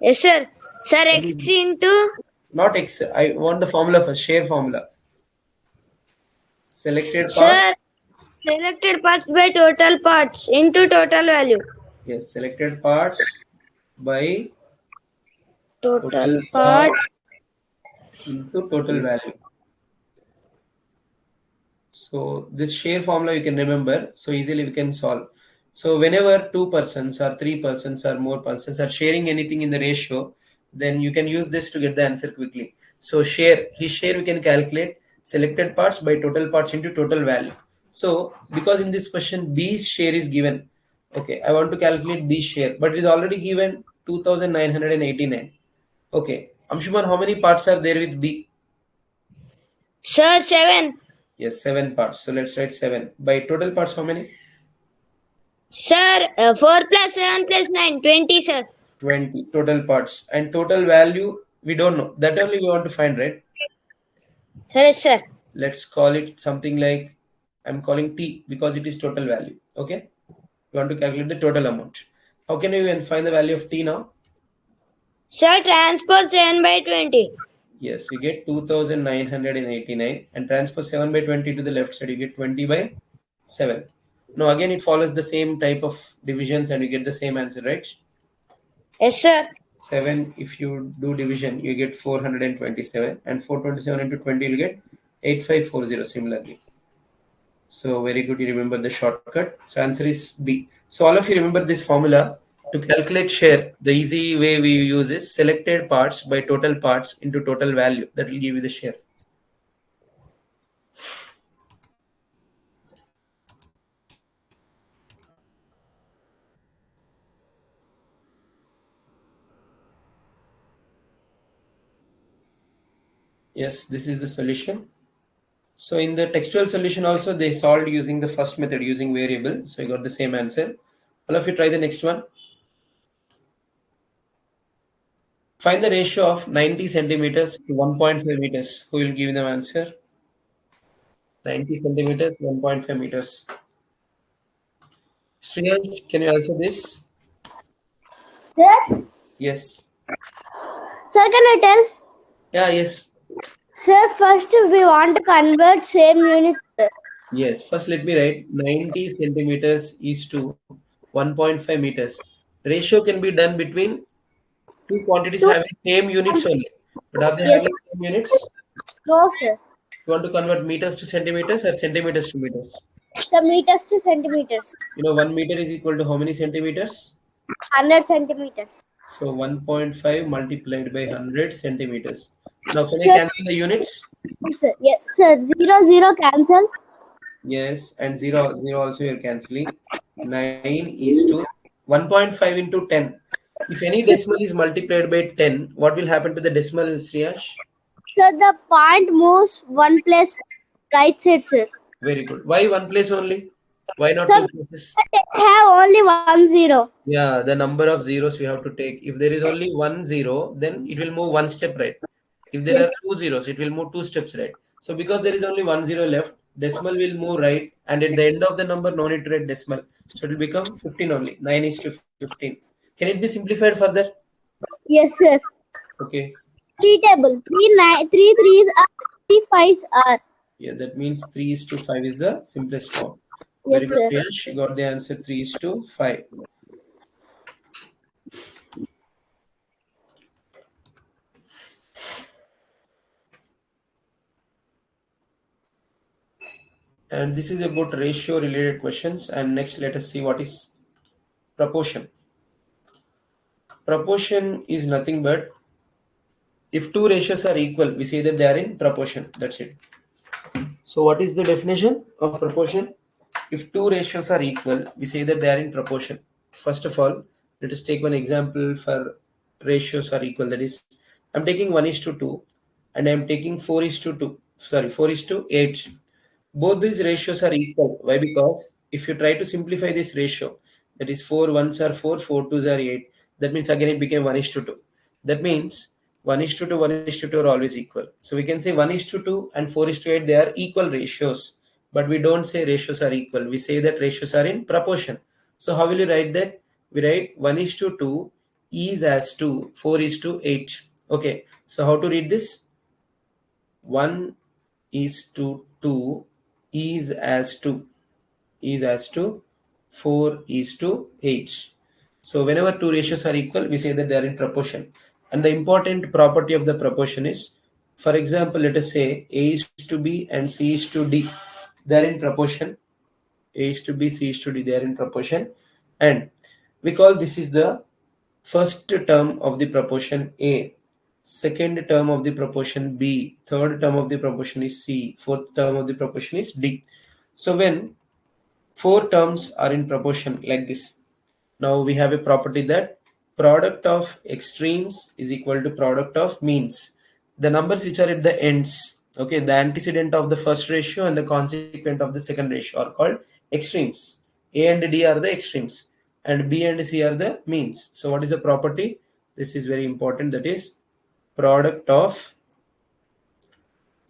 yes, sir. Sir, x into. Not x. I want the formula first. Share formula. Selected Sir, parts. selected parts by total parts into total value. Yes, selected parts by Total part into total value. So this share formula you can remember, so easily we can solve. So whenever 2 persons or 3 persons or more persons are sharing anything in the ratio, then you can use this to get the answer quickly. So share, his share we can calculate selected parts by total parts into total value. So because in this question B's share is given, okay, I want to calculate B's share, but it is already given 2989. Okay, Amshuman, how many parts are there with B? Sir, 7. Yes, 7 parts. So let's write 7. By total parts, how many? Sir, 4 plus 7 plus 9, 20, sir. 20 total parts. And total value, we don't know. That only we want to find, right? Sir, yes, sir. Let's call it something like, I'm calling T because it is total value. Okay? We want to calculate the total amount. How can we even find the value of T now? Sir, transpose 7 by 20. Yes, you get 2989, and transpose 7 by 20 to the left side, you get 20 by 7. Now again it follows the same type of divisions and you get the same answer, right? Yes, sir. 7, if you do division, you get 427, and 427 into 20 you get 8540 similarly. So very good, you remember the shortcut. So answer is B. So all of you remember this formula. To calculate share, the easy way we use is selected parts by total parts into total value. That will give you the share. Yes, this is the solution. So in the textual solution also, they solved using the first method, using variable. So I got the same answer. All of you try the next one. Find the ratio of 90 centimeters to 1.5 meters. Who will give them answer? 90 centimeters, 1.5 meters. Shreyas, can you answer this? Sir, Yes. sir, can I tell? Yeah, yes. Sir, first we want to convert same unit. Yes. First, let me write 90 centimeters is to 1.5 meters. Ratio can be done between two quantities Two. having same units only. But are they Yes. having same units? No, sir. You want to convert meters to centimeters or centimeters to meters? The meters to centimeters. You know, 1 meter is equal to how many centimeters? 100 centimeters. So 1.5 multiplied by 100 centimeters. Now, can I Sir, cancel the units? sir, yes, sir. 0 cancel. Yes, and 0, 0 also you're cancelling. 9 is to 1.5 into 10. If any decimal is multiplied by 10, what will happen to the decimal, Sriyash? Sir, the point moves one place right side, sir. Very good. Why one place only? Why not Sir, two places? they have only 1 0. Yeah, the number of zeros we have to take. If there is only 1 0, then it will move one step right. If there are Yes. two zeros, it will move two steps right. So because there is only 1 0 left, decimal will move right, and at the end of the number, no need to write decimal. So it will become 15 only. 9 is to 15. Can it be simplified further? Yes, sir. Okay. Three table. Three threes are, three fives are. Yeah, that means 3 is to 5 is the simplest form. Yes, Very good, sir. Priyash. You got the answer 3 is to 5. And this is about ratio related questions. And next, let us see what is proportion. Proportion is nothing but if two ratios are equal, we say that they are in proportion. That's it. So, what is the definition of proportion? If two ratios are equal, we say that they are in proportion. First of all, let us take one example for ratios are equal. That is, I'm taking 1 is to 2 and I'm taking 4 is to 2. Sorry, 4 is to 8. Both these ratios are equal. Why? Because if you try to simplify this ratio, that is 4 ones are 4, 4 twos are 8. That means again it became 1 is to 2. That means 1 is to 2, 1 is to 2 are always equal. So we can say 1 is to 2 and 4 is to 8, they are equal ratios. But we don't say ratios are equal. We say that ratios are in proportion. So how will you write that? We write 1 is to 2 is as to 4 is to 8. Okay. So how to read this? 1 is to 2 is as to 4 is to 8. So whenever two ratios are equal, we say that they are in proportion. And the important property of the proportion is, for example, let us say A is to B and C is to D. They are in proportion. A is to B, C is to D. They are in proportion. And we call this is the first term of the proportion A, second term of the proportion B, third term of the proportion is C, fourth term of the proportion is D. So when four terms are in proportion like this, now we have a property that product of extremes is equal to product of means. The numbers which are at the ends, okay, the antecedent of the first ratio and the consequent of the second ratio are called extremes. A and D are the extremes and B and C are the means. So what is the property? This is very important, that is product of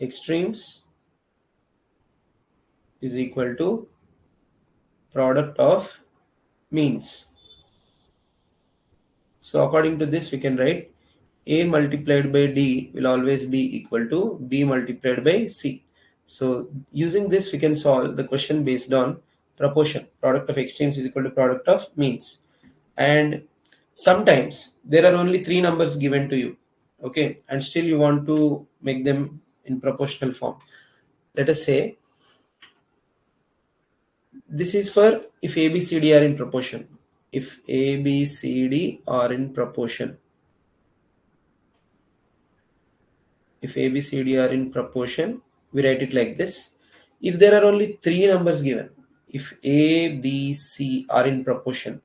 extremes is equal to product of means. So according to this, we can write A multiplied by D will always be equal to B multiplied by C. So using this, we can solve the question based on proportion. Product of extremes is equal to product of means. And sometimes there are only three numbers given to you, okay, and still you want to make them in proportional form. Let us say this is for if A, B, C, D are in proportion. If A, B, C, D are in proportion. If A, B, C, D are in proportion, we write it like this. If there are only three numbers given, if A, B, C are in proportion,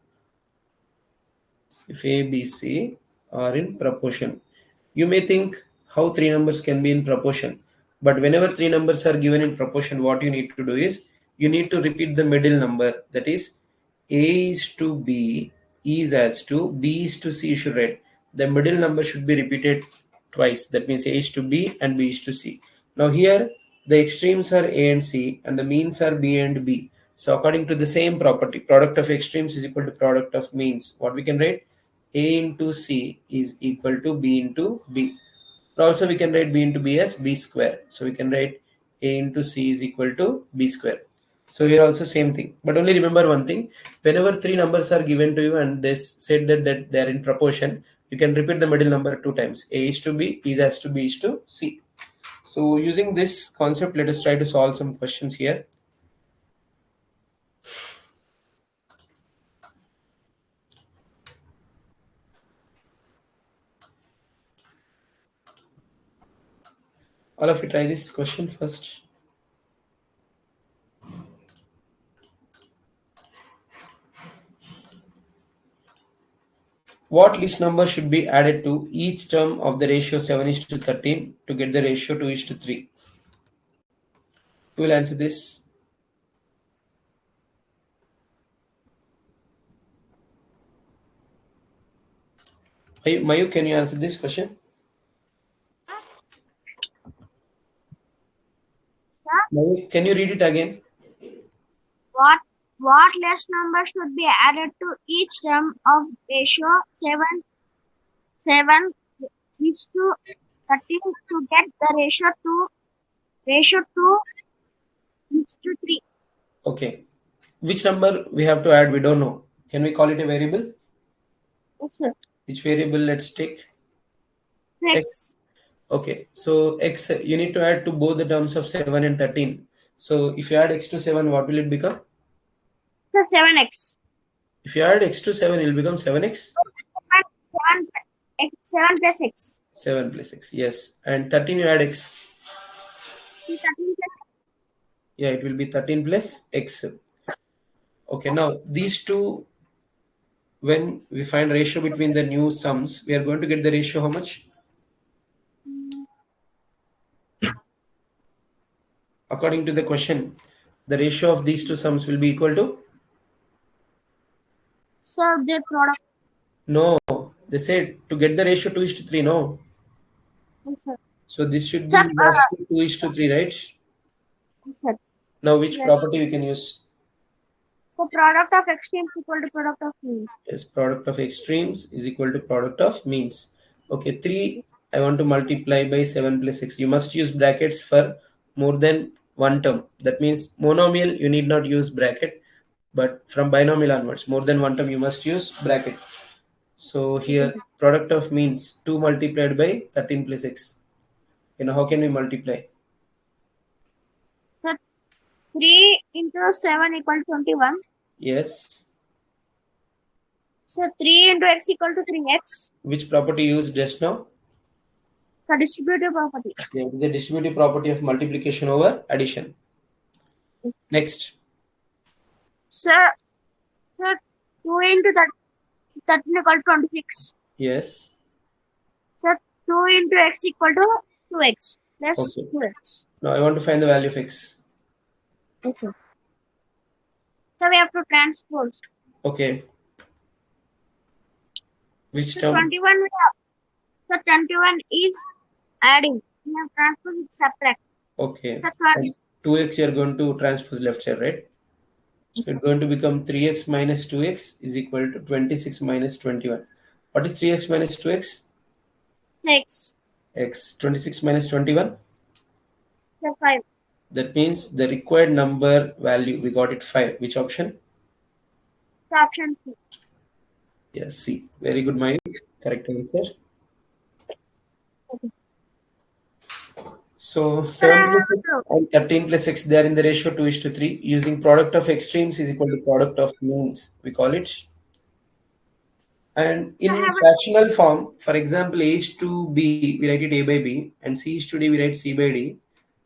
if A, B, C are in proportion, you may think how three numbers can be in proportion. But whenever three numbers are given in proportion, what you need to do is you need to repeat the middle number. That is, A is to B is as to B is to C. You should write the middle number should be repeated twice. That means A is to B and B is to C. Now here the extremes are A and C and the means are B and B. So according to the same property, product of extremes is equal to product of means. What we can write? A into C is equal to B into B. Also we can write B into B as B square. So we can write A into C is equal to B square. So here also same thing. But only remember one thing. Whenever three numbers are given to you and they said that they are in proportion, you can repeat the middle number two times. A is to B is as to B is to C. So using this concept, let us try to solve some questions here. All of you try this question first. What list number should be added to each term of the ratio 7:13 to get the ratio 2:3? Who will answer this? Mayu, can you answer this question? Mayu, can you read it again? What less number should be added to each term of ratio 7 is to 13 to get the ratio 2 is to 3. Okay. Which number we have to add? We don't know. Can we call it a variable? Yes, sir. Which variable? Let's take X. Okay. So x, you need to add to both the terms of 7 and 13. So if you add x to 7, what will it become? So 7x. If you add x to 7, it will become 7x. 7 plus x. 7 plus x. Yes. And 13 you add x. 13 plus. Yeah, it will be 13 plus x. Okay, now these two, when we find ratio between the new sums, we are going to get the ratio how much? According to the question, the ratio of these two sums will be equal to? So their product. No, they said to get the ratio 2:3, no? Yes, sir. So this should be Sir, 2:3, right? yes, sir. Now which Yes. property we can use? So product of extremes equal to product of means. Yes, product of extremes is equal to product of means. Okay, 3 I want to multiply by 7 plus 6. You must use brackets for more than one term. That means monomial you need not use bracket, but from binomial onwards, more than one term you must use bracket. So here product of means 2 multiplied by 13 plus x. How can we multiply? So 3 into 7 equal to 21. Yes. So 3 into x equal to 3x. Which property used just now? The distributive property. Yeah, it is a distributive property of multiplication over addition. Next. So 2 into 13 equal to 26. Yes. So 2 into x equal to 2x plus Okay. 2x. Now I want to find the value of x. Yes, sir. So we have to transpose. Okay. Which So term? 21 we have. So 21 is adding. We have transpose with subtract. Okay. That's what. And 2x you are going to transpose left side, right? So it's going to become 3x minus 2x is equal to 26 minus 21. What is 3x minus 2x? X. X. 26 minus 21. The 5. That means the required number value, we got it 5. Which option? The option C. Yes, C. Very good, Mike. Correct answer. Okay. So Sir, 7 I plus have a 6 doubt. and 13 plus 6, they are in the ratio 2:3. Using product of extremes is equal to product of means, we call it. And I in have a fractional form, for example, A is to B, we write it A by B, and C is to D, we write C by D.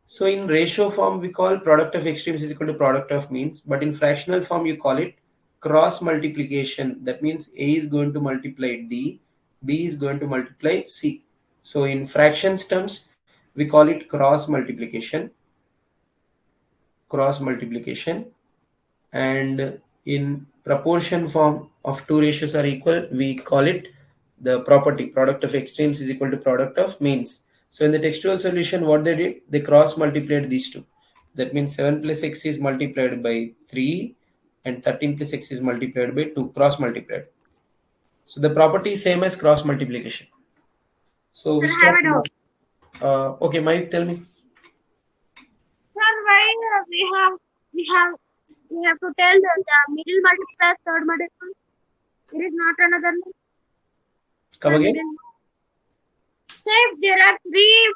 So in ratio form, we call product of extremes is equal to product of means, but in fractional form, you call it cross multiplication. That means A is going to multiply D, B is going to multiply C. So in fractions terms, we call it cross multiplication. Cross multiplication. And in proportion form of two ratios are equal, we call it the property product of extremes is equal to product of means. So in the textual solution, what they did, they cross multiplied these two. That means 7 plus x is multiplied by 3 and 13 plus x is multiplied by 2, cross multiplied. So the property is same as cross multiplication. So we Sir, I have stop a doubt. now. Okay, Mike, tell me. Sir, why we have to tell the middle multiple as third multiple? There is not another one. Come Sir, again. middle. Sir, if there are three,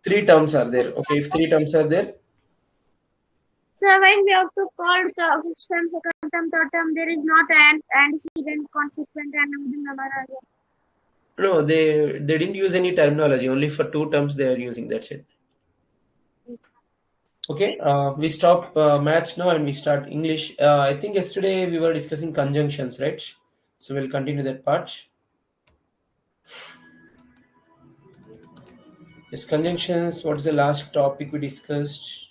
Three terms are there. Okay, if three terms are there, so when we have to call the first term, second term, third term, there is not an antecedent, consequent, and middle number. no, they didn't use any terminology. Only for two terms they are using. That's it. Okay, we stop maths now and we start English. I think yesterday we were discussing conjunctions, right? So we'll continue that part. Yes, conjunctions. What is the last topic we discussed?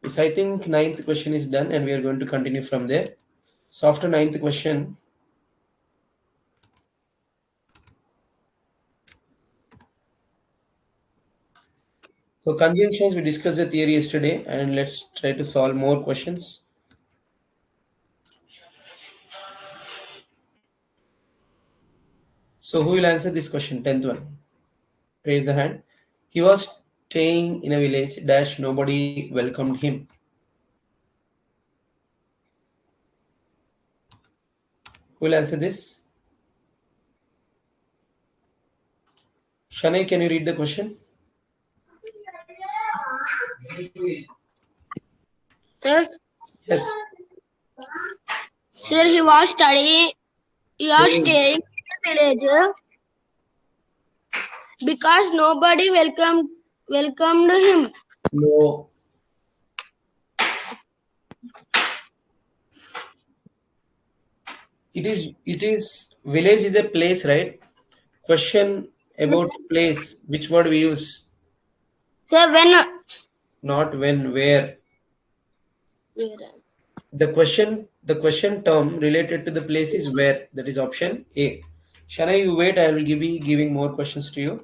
Yes, I think ninth question is done and we are going to continue from there. So after ninth question, so conjunctions, we discussed the theory yesterday and let's try to solve more questions. So who will answer this question? 10th one. Raise a hand. He was staying in a village dash nobody welcomed him. Who will answer this? Shanay, can you read the question? Sir, Yes. sir, he was studying. He was Staying. staying in the village because nobody welcomed him. No. It is village is a place, right? Question about place. Which word we use? Sir, when Not when, where. The question term related to the place is where. That is option A. Shanay, you wait. I will be giving more questions to you.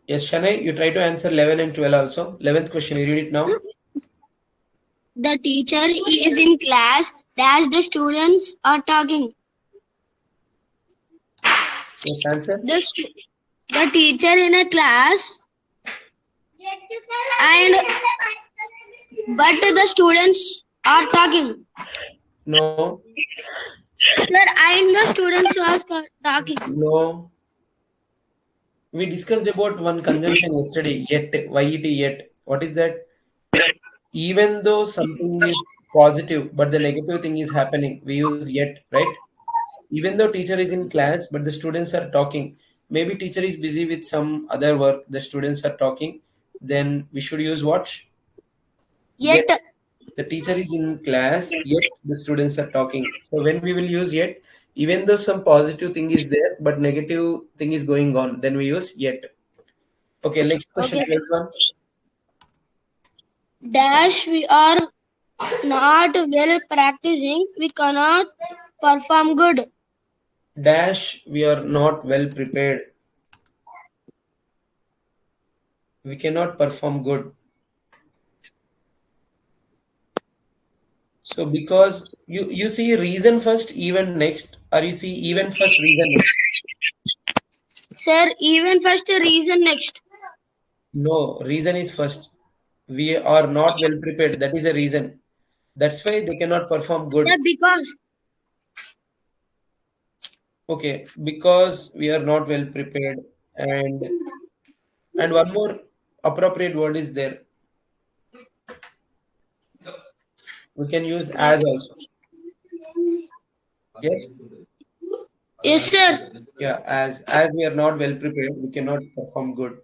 Yes, Shanay, you try to answer 11 and 12 also. 11th question, you read it now. the teacher is in class, dash the students are talking. Yes, answer. The teacher in a class and but the students are talking. No. Sir, and the students are talking. No. We discussed about one conjunction yesterday, yet, yet. What is that? Even though something is positive, but the negative thing is happening, we use yet, right? Even though teacher is in class, but the students are talking. Maybe teacher is busy with some other work, the students are talking. Then we should use what? Yet. The teacher is in class, yet the students are talking. So when we will use yet, even though some positive thing is there, but negative thing is going on, then we use yet. Okay, next question. Okay. One. Dash we are not well practicing, we cannot perform good. Dash, we are not well prepared. We cannot perform good. So because you see reason first, even next, or you see even first, reason next. Sir, even first reason next. No, reason is first. We are not well prepared. That is a reason. That's why they cannot perform Sir, good. because. Okay, because we are not well prepared, and one more appropriate word is there. We can use as also. Yes. Yes, sir. Yeah, as we are not well prepared, we cannot perform good.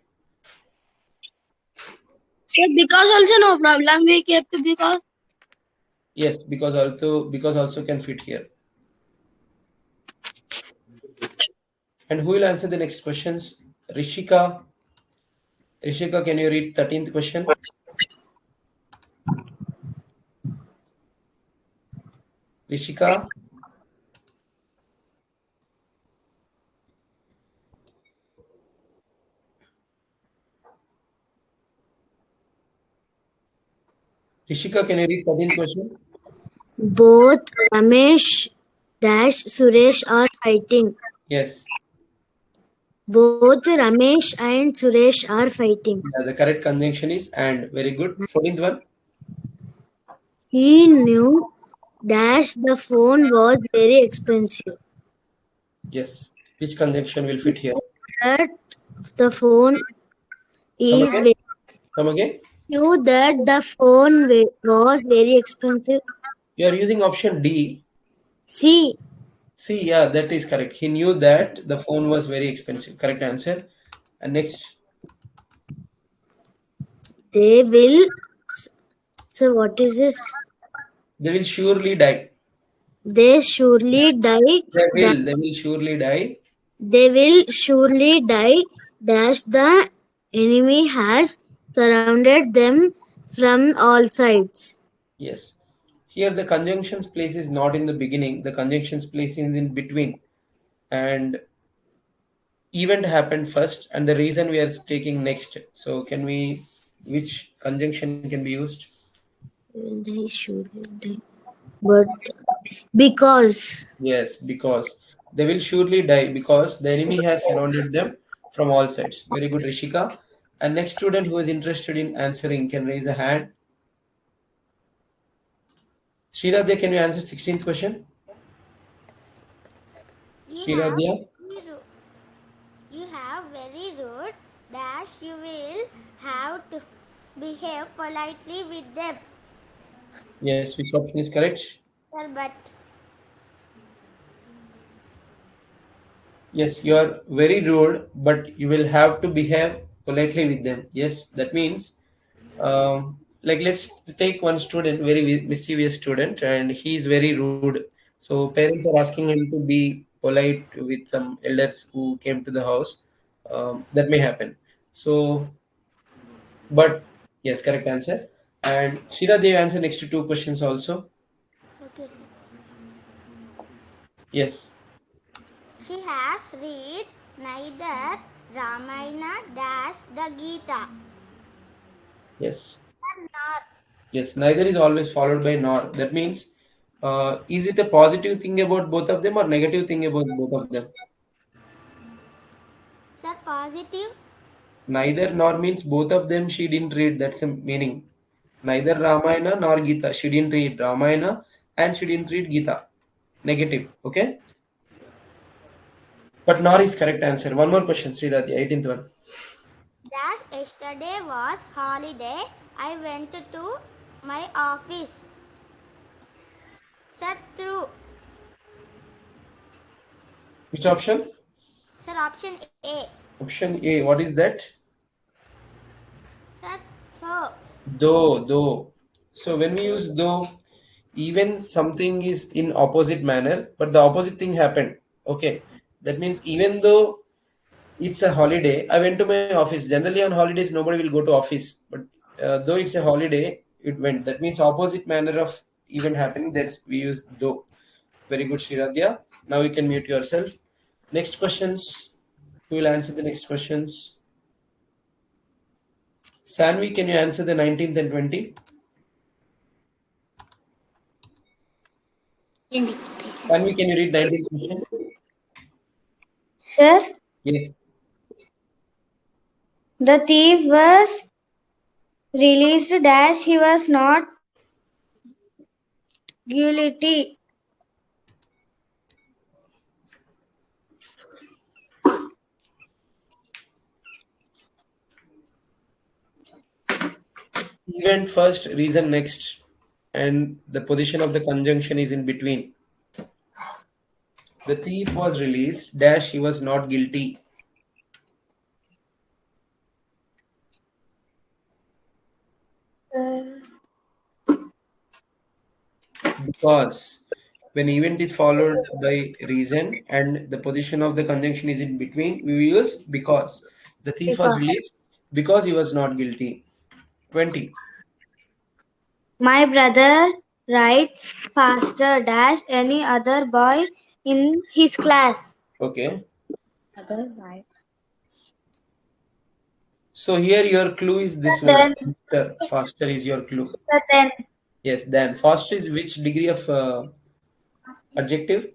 Sir, because also no problem. We kept because. Yes, because also can fit here. And who will answer the next questions? Rishika. Rishika, can you read 13th question? Rishika. Rishika, can you read 13th question? Both Ramesh dash Suresh are fighting. Yes. Both Ramesh and Suresh are fighting. Yeah, the correct conjunction is and. Very good. 14th one. He knew dash the phone was very expensive. Yes. Which conjunction will fit here? That the phone Come is again. Come again. knew that the phone was very expensive. You are using option D. See, See, yeah, that is correct. He knew that the phone was very expensive. Correct answer. And next, they will. So what is this? they will surely die. They surely die. They will surely die. They will surely die. Dash the enemy has surrounded them from all sides. Yes. Here the conjunctions place is not in the beginning. The conjunctions place is in between. And event happened first, and the reason we are taking next. So can we? Which conjunction can be used? They surely die. But because Yes, because they will surely die because the enemy has surrounded them from all sides. Very good, Rishika. And next student who is interested in answering can raise a hand. Shriradhya, can you answer 16th question? You have Shriradhya? very you have very rude dash you will have to behave politely with them. Yes, which option is correct? Sir, but Yes, you are very rude, but you will have to behave politely with them. Yes, that means, like let's take one student, very mischievous student, and he is very rude. So parents are asking him to be polite with some elders who came to the house. That may happen. So, but yes, correct answer. And Shira, they answer next to two questions also. okay, sir. Yes. She has read neither Ramayana dash the Gita Yes. nor. Yes, neither is always followed by nor. That means, is it a positive thing about both of them or negative thing about both of them? Sir, positive. Neither nor means both of them she didn't read. That's a meaning. Neither Ramayana nor Gita. She didn't read Ramayana and she didn't read Gita. Negative. Okay? But nor is correct answer. One more question, Sridhati, 18th one. Dash yesterday was holiday. I went to my office. Sir, true. Which option? Sir, option A. Option A. What is that? Sir, so. Though. So when we use though, even something is in opposite manner, but the opposite thing happened. Okay. That means even though it's a holiday, I went to my office. Generally on holidays, nobody will go to office. But though it's a holiday, it went. That means opposite manner of event happening. That's we use though. Very good, Shriradhya. Now you can mute yourself. Next questions. Who will answer the next questions? Sanvi, can you answer the 19th and 20? Sanvi, can you read 19th question? Sir, Yes. the thief was released dash he was not guilty. Event first, reason next, and the position of the conjunction is in between. The thief was released, dash, he was not guilty. Because when event is followed by reason and the position of the conjunction is in between, we use because. The thief was released because he was not guilty. 20. My brother writes faster dash any other boy in his class. Okay. Other right. So here your clue is this word. Then, Faster. Faster is your clue. then Yes, then faster is which degree of adjective?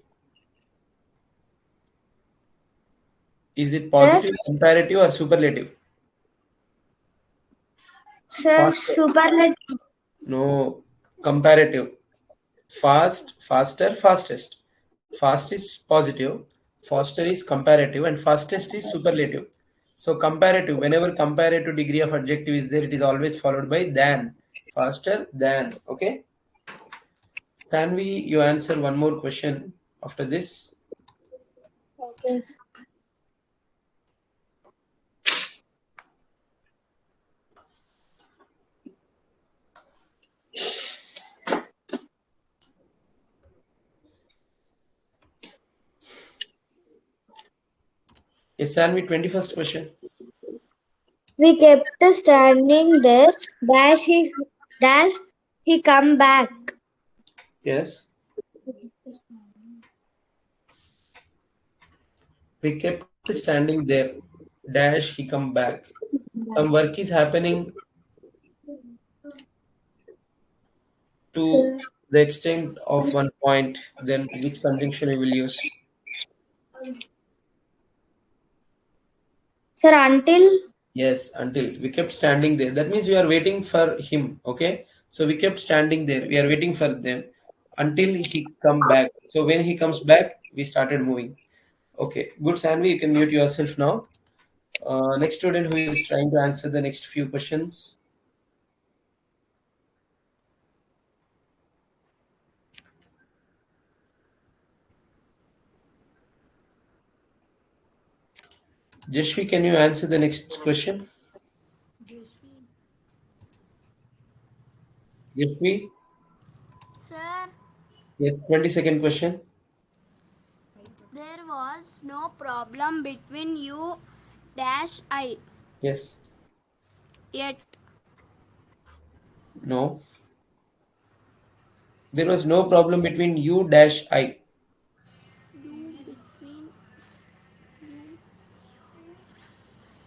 Is it positive, comparative, or superlative? sir, Faster. superlative. No, comparative. Fast, faster, fastest. Fast is positive, faster is comparative, and fastest is superlative. So comparative, whenever comparative degree of adjective is there, it is always followed by than. Faster than. Okay. Stanvi, you answer one more question after this. Okay. Yes, Stanvi, 21st question. We kept standing there. Dash he come back. Yes. We kept standing there. Dash, he come back. Some work is happening to the extent of one point, then which conjunction we will use? Sir, until Yes, until we kept standing there. That means we are waiting for him. Okay. So we kept standing there. We are waiting for them until he come back. So when he comes back, we started moving. Okay. Good, Sanvi. You can mute yourself now. Next student who is trying to answer the next few questions. Jeshvi, can you answer the next question? Jeshvi? Sir, Yes, 22nd question. there was no problem between you dash I. Yes. Yet No. There was no problem between you dash I.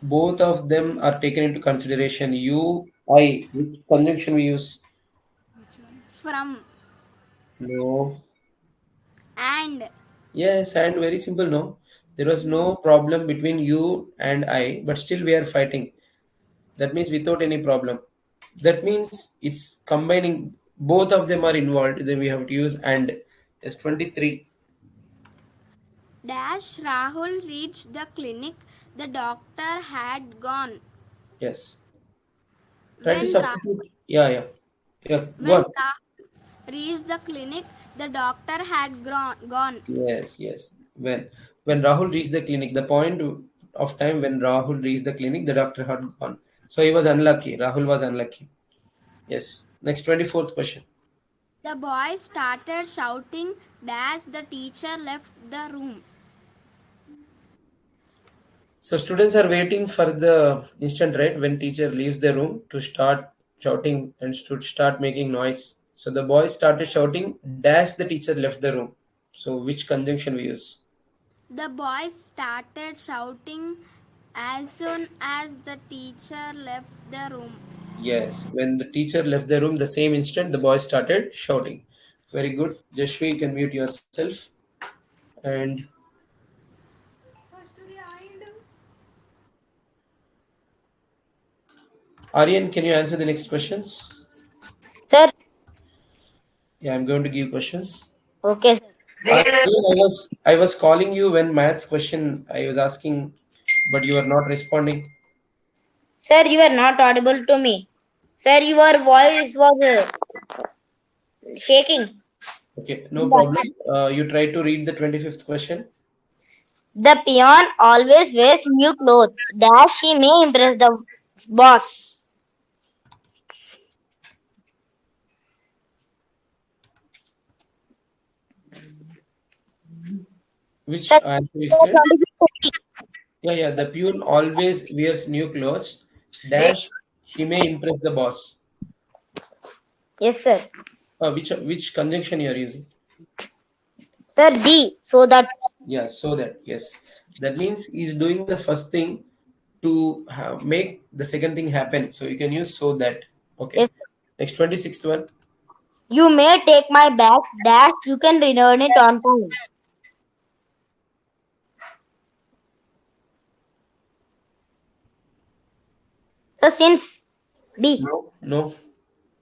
Both of them are taken into consideration. You, I. Which conjunction we use? from No. and Yes, and very simple. No. There was no problem between you and I, but still we are fighting. That means without any problem. That means it's combining. Both of them are involved. Then we have to use and. Yes, 23. dash Rahul reached the clinic. The doctor had gone. Yes. Try to When Ra- substitute. Yeah, yeah. Yeah, go when on. Rahul reached the clinic, the doctor had gone. Yes, yes. When Rahul reached the clinic, the point of time when Rahul reached the clinic, the doctor had gone. So he was unlucky. Rahul was unlucky. Yes. Next 24th question. The boy started shouting dash the teacher left the room. So students are waiting for the instant, right, when teacher leaves the room to start shouting and should start making noise. So the boy started shouting dash the teacher left the room. So which conjunction we use? The boys started shouting as soon as the teacher left the room. Yes, when the teacher left the room, the same instant the boy started shouting. Very good. Jashvi, you can mute yourself. And Aryan, can you answer the next questions? Sir, Yeah, I'm going to give questions. okay, sir. Aryan, I was calling you when maths question I was asking, but you were not responding. Sir, you are not audible to me. Sir, your voice was shaking. Okay, no problem. You try to read the 25th question. The peon always wears new clothes. Dash she may impress the boss. Which Sir, answer is there? Yeah. The peon always wears new clothes. Dash, he may impress the boss. yes, sir. Which conjunction you are using? Sir, D. So that. Yeah, so that yes, that means he's doing the first thing to make the second thing happen. So you can use so that. Okay. Yes. Next 26th one. You may take my bag. Dash you can return it on time. So since B. No.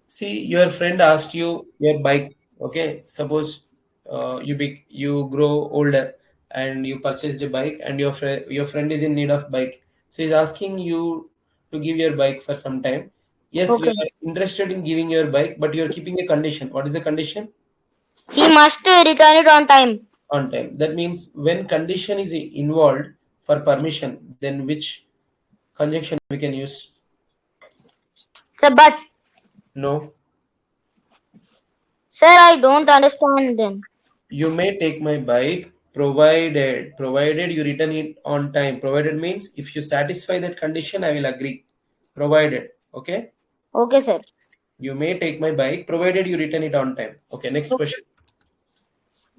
See, your friend asked you your bike. Okay, suppose you grow older and you purchased a bike, and your friend is in need of bike. So he's asking you to give your bike for some time. Yes, you Okay. are interested in giving your bike, but you're keeping a condition. What is the condition? He must return it on time. On time. That means when condition is involved for permission, then which conjunction we can use? Sir, but. No. Sir, I don't understand then. You may take my bike provided you return it on time. Provided means if you satisfy that condition, I will agree. Provided. Okay. Okay, sir. You may take my bike provided you return it on time. Okay. Next question.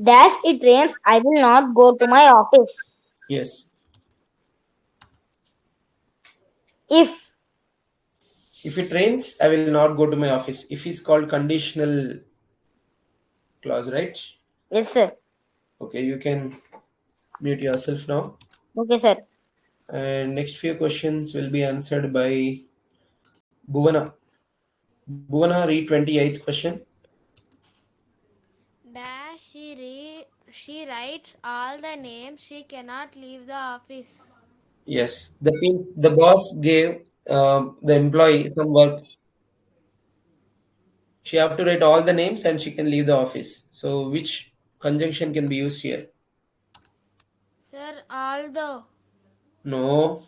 Dash it rains. I will not go to my office. Yes. If it rains, I will not go to my office. If is called conditional clause, right? Yes, sir. Okay. You can mute yourself now. Okay, sir. And next few questions will be answered by Bhuvana. Bhuvana, read 28th question. Dash she writes all the names. She cannot leave the office. Yes, that means the boss gave the employee some work. She have to write all the names and she can leave the office. So which conjunction can be used here? Sir, although. No.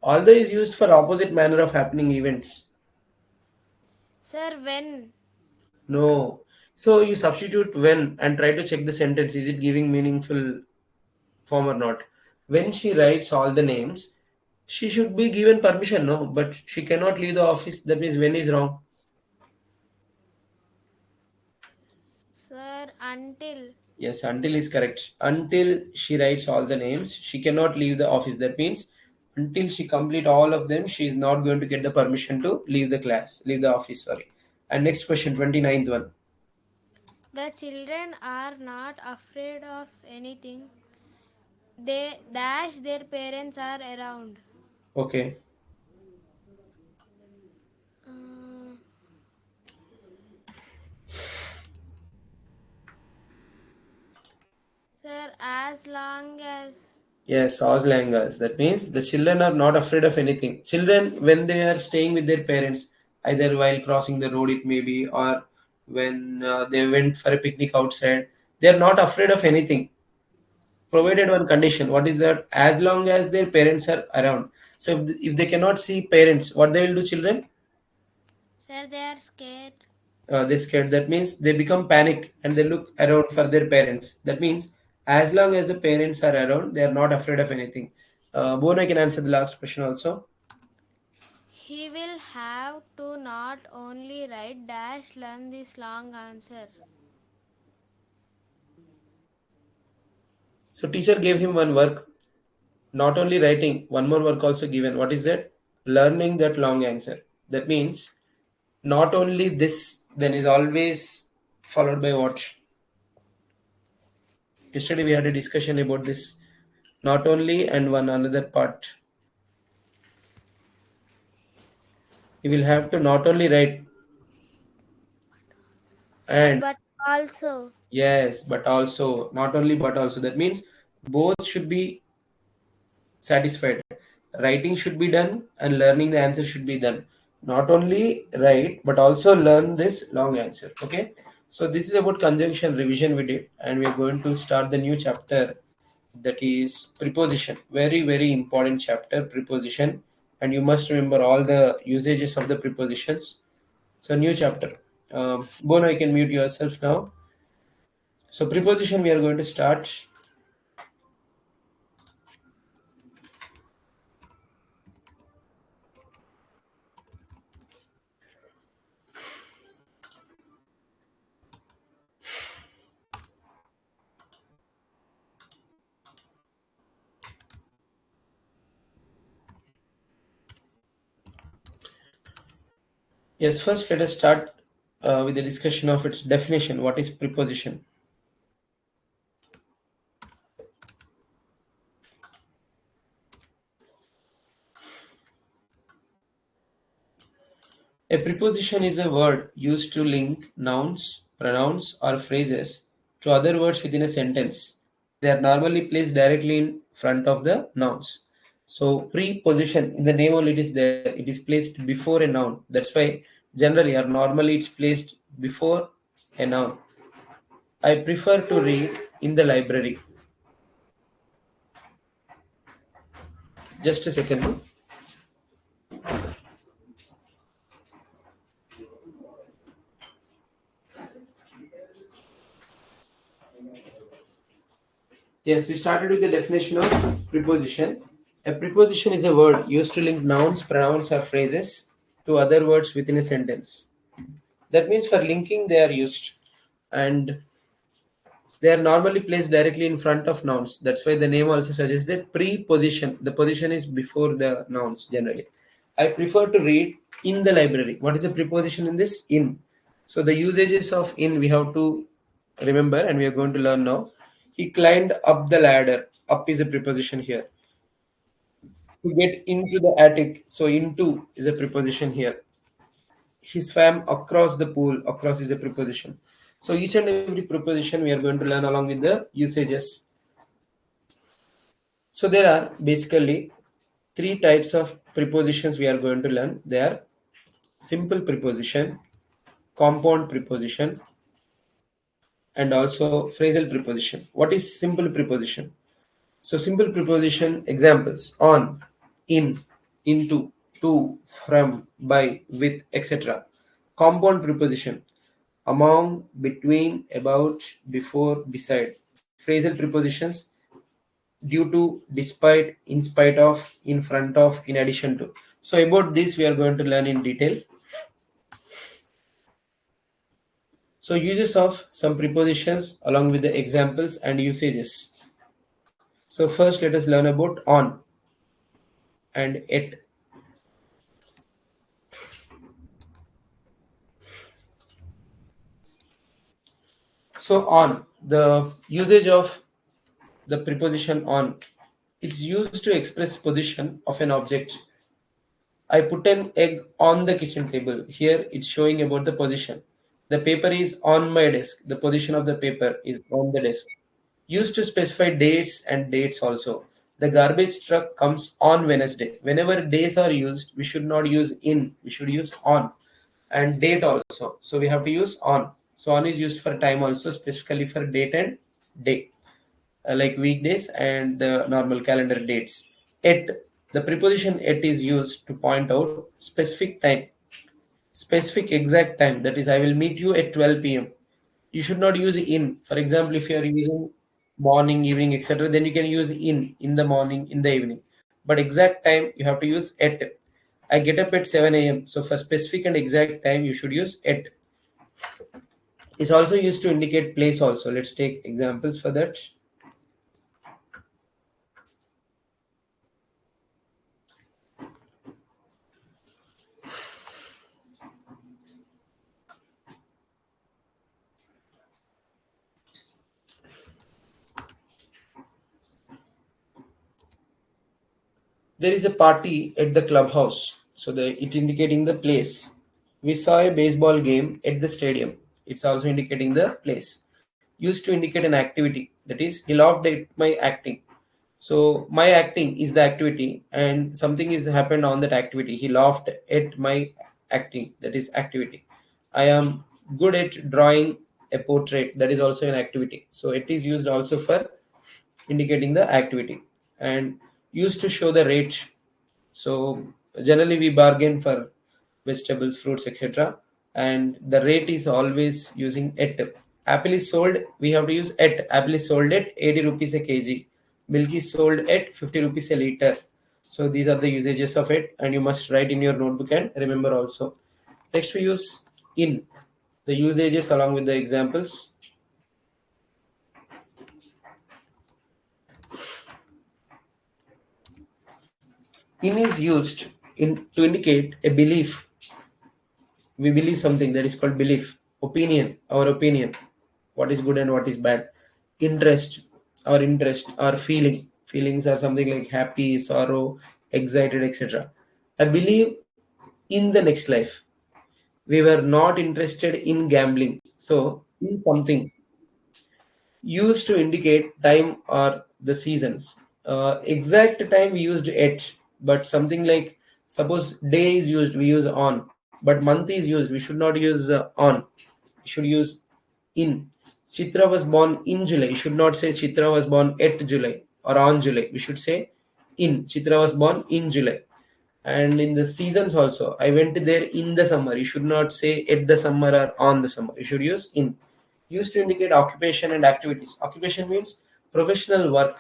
Although is used for opposite manner of happening events. Sir, when. No. So you substitute when and try to check the sentence. Is it giving meaningful form or not? When she writes all the names, she should be given permission, no? But she cannot leave the office. That means when is wrong. Sir, until. Yes, until is correct. Until she writes all the names, she cannot leave the office. That means until she complete all of them, she is not going to get the permission to leave the class, leave the office, sorry. And next question, 29th one. The children are not afraid of anything. They dash their parents are around. Okay. Sir, as long as. Yes, Auslangas. That means the children are not afraid of anything. Children, when they are staying with their parents, either while crossing the road, it may be, or when they went for a picnic outside, they are not afraid of anything. Provided Yes. one condition. What is that? As long as their parents are around. So if they cannot see parents, what they will do, children? Sir, they are scared. They scared. That means they become panic and they look around for their parents. That means as long as the parents are around, they are not afraid of anything. Bona can answer the last question also. He will have to not only write dash learn this long answer. So teacher gave him one work, not only writing, one more work also given. What is that? Learning that long answer. That means not only this, then is always followed by what? Yesterday we had a discussion about this. Not only and one another part. You will have to not only write Sir, and but also. yes, but also not only but also. That means both should be satisfied. Writing should be done and learning the answer should be done. Not only write but also learn this long answer. Okay. So this is about conjunction revision we did, and we are going to start the new chapter, that is preposition. Very very important chapter, preposition, and you must remember all the usages of the prepositions. So new chapter. Bono, you can mute yourself now. So preposition we are going to start. Yes, first let us start with the discussion of its definition. What is preposition? A preposition is a word used to link nouns, pronouns, or phrases to other words within a sentence. They are normally placed directly in front of the nouns. So preposition, in the name only it is there. It is placed before a noun. That's why generally or normally it's placed before a noun. I prefer to read in the library. Just a second. Yes, we started with the definition of preposition. A preposition is a word used to link nouns, pronouns, or phrases to other words within a sentence. That means for linking they are used, and they are normally placed directly in front of nouns. That's why the name also suggests that preposition. The position is before the nouns generally. I prefer to read in the library. What is the preposition in this? In. So the usages of in we have to remember, and we are going to learn now. He climbed up the ladder. Up is a preposition here. To get into the attic. So into is a preposition here. He swam across the pool. Across is a preposition. So each and every preposition we are going to learn along with the usages. So there are basically three types of prepositions we are going to learn. They are simple preposition, compound preposition, and also phrasal preposition. What is simple preposition? So simple preposition examples: on, in, into, to, from, by, with, etc. Compound preposition: among, between, about, before, beside. Phrasal prepositions: due to, despite, in spite of, in front of, in addition to. So about this we are going to learn in detail. So uses of some prepositions along with the examples and usages. So first let us learn about on and it. So on, the usage of the preposition on, it's used to express position of an object. I put an egg on the kitchen table. Here it's showing about the position. The paper is on my desk. The position of the paper is on the desk. Used to specify dates and dates also. The garbage truck comes on Wednesday. Whenever days are used, we should not use in, we should use on. And date also. So we have to use on. So on is used for time also, specifically for date and day, like weekdays and the normal calendar dates. At, the preposition at is used to point out specific time, specific exact time. That is, I will meet you at 12 p.m. You should not use in. For example, if you are using morning, evening, etc., then you can use in the morning, in the evening. But exact time you have to use at. I get up at 7 a.m. So for specific and exact time, you should use at. It's also used to indicate place also. Let's take examples for that. There is a party at the clubhouse, so it indicating the place. We saw a baseball game at the stadium. It's also indicating the place. Used to indicate an activity. That is, he laughed at my acting. So my acting is the activity, and something is happened on that activity. He laughed at my acting. That is activity. I am good at drawing a portrait. That is also an activity. So it is used also for indicating the activity, and used to show the rate. So generally we bargain for vegetables, fruits, etc. And the rate is always using at. Apple is sold, we have to use at. Apple is sold at 80 rupees a kg. Milk is sold at 50 rupees a liter. So these are the usages of it, and you must write in your notebook and remember also. Next we use in. The usages along with the examples. In is used to indicate a belief. We believe something, that is called belief. Opinion, our opinion, what is good and what is bad. Interest, our feelings are something like happy, sorrow, excited, etc. I believe in the next life. We were not interested in gambling. So in something, used to indicate time or the seasons. Exact time we used at, but something like, suppose day is used, we use on, but month is used, we should not use on. We should use in. Chitra was born in July. You should not say Chitra was born at July or on July. We should say in. Chitra was born in July. And in the seasons also, I went there in the summer. You should not say at the summer or on the summer. You should use in. Used to indicate occupation and activities. Occupation means professional work.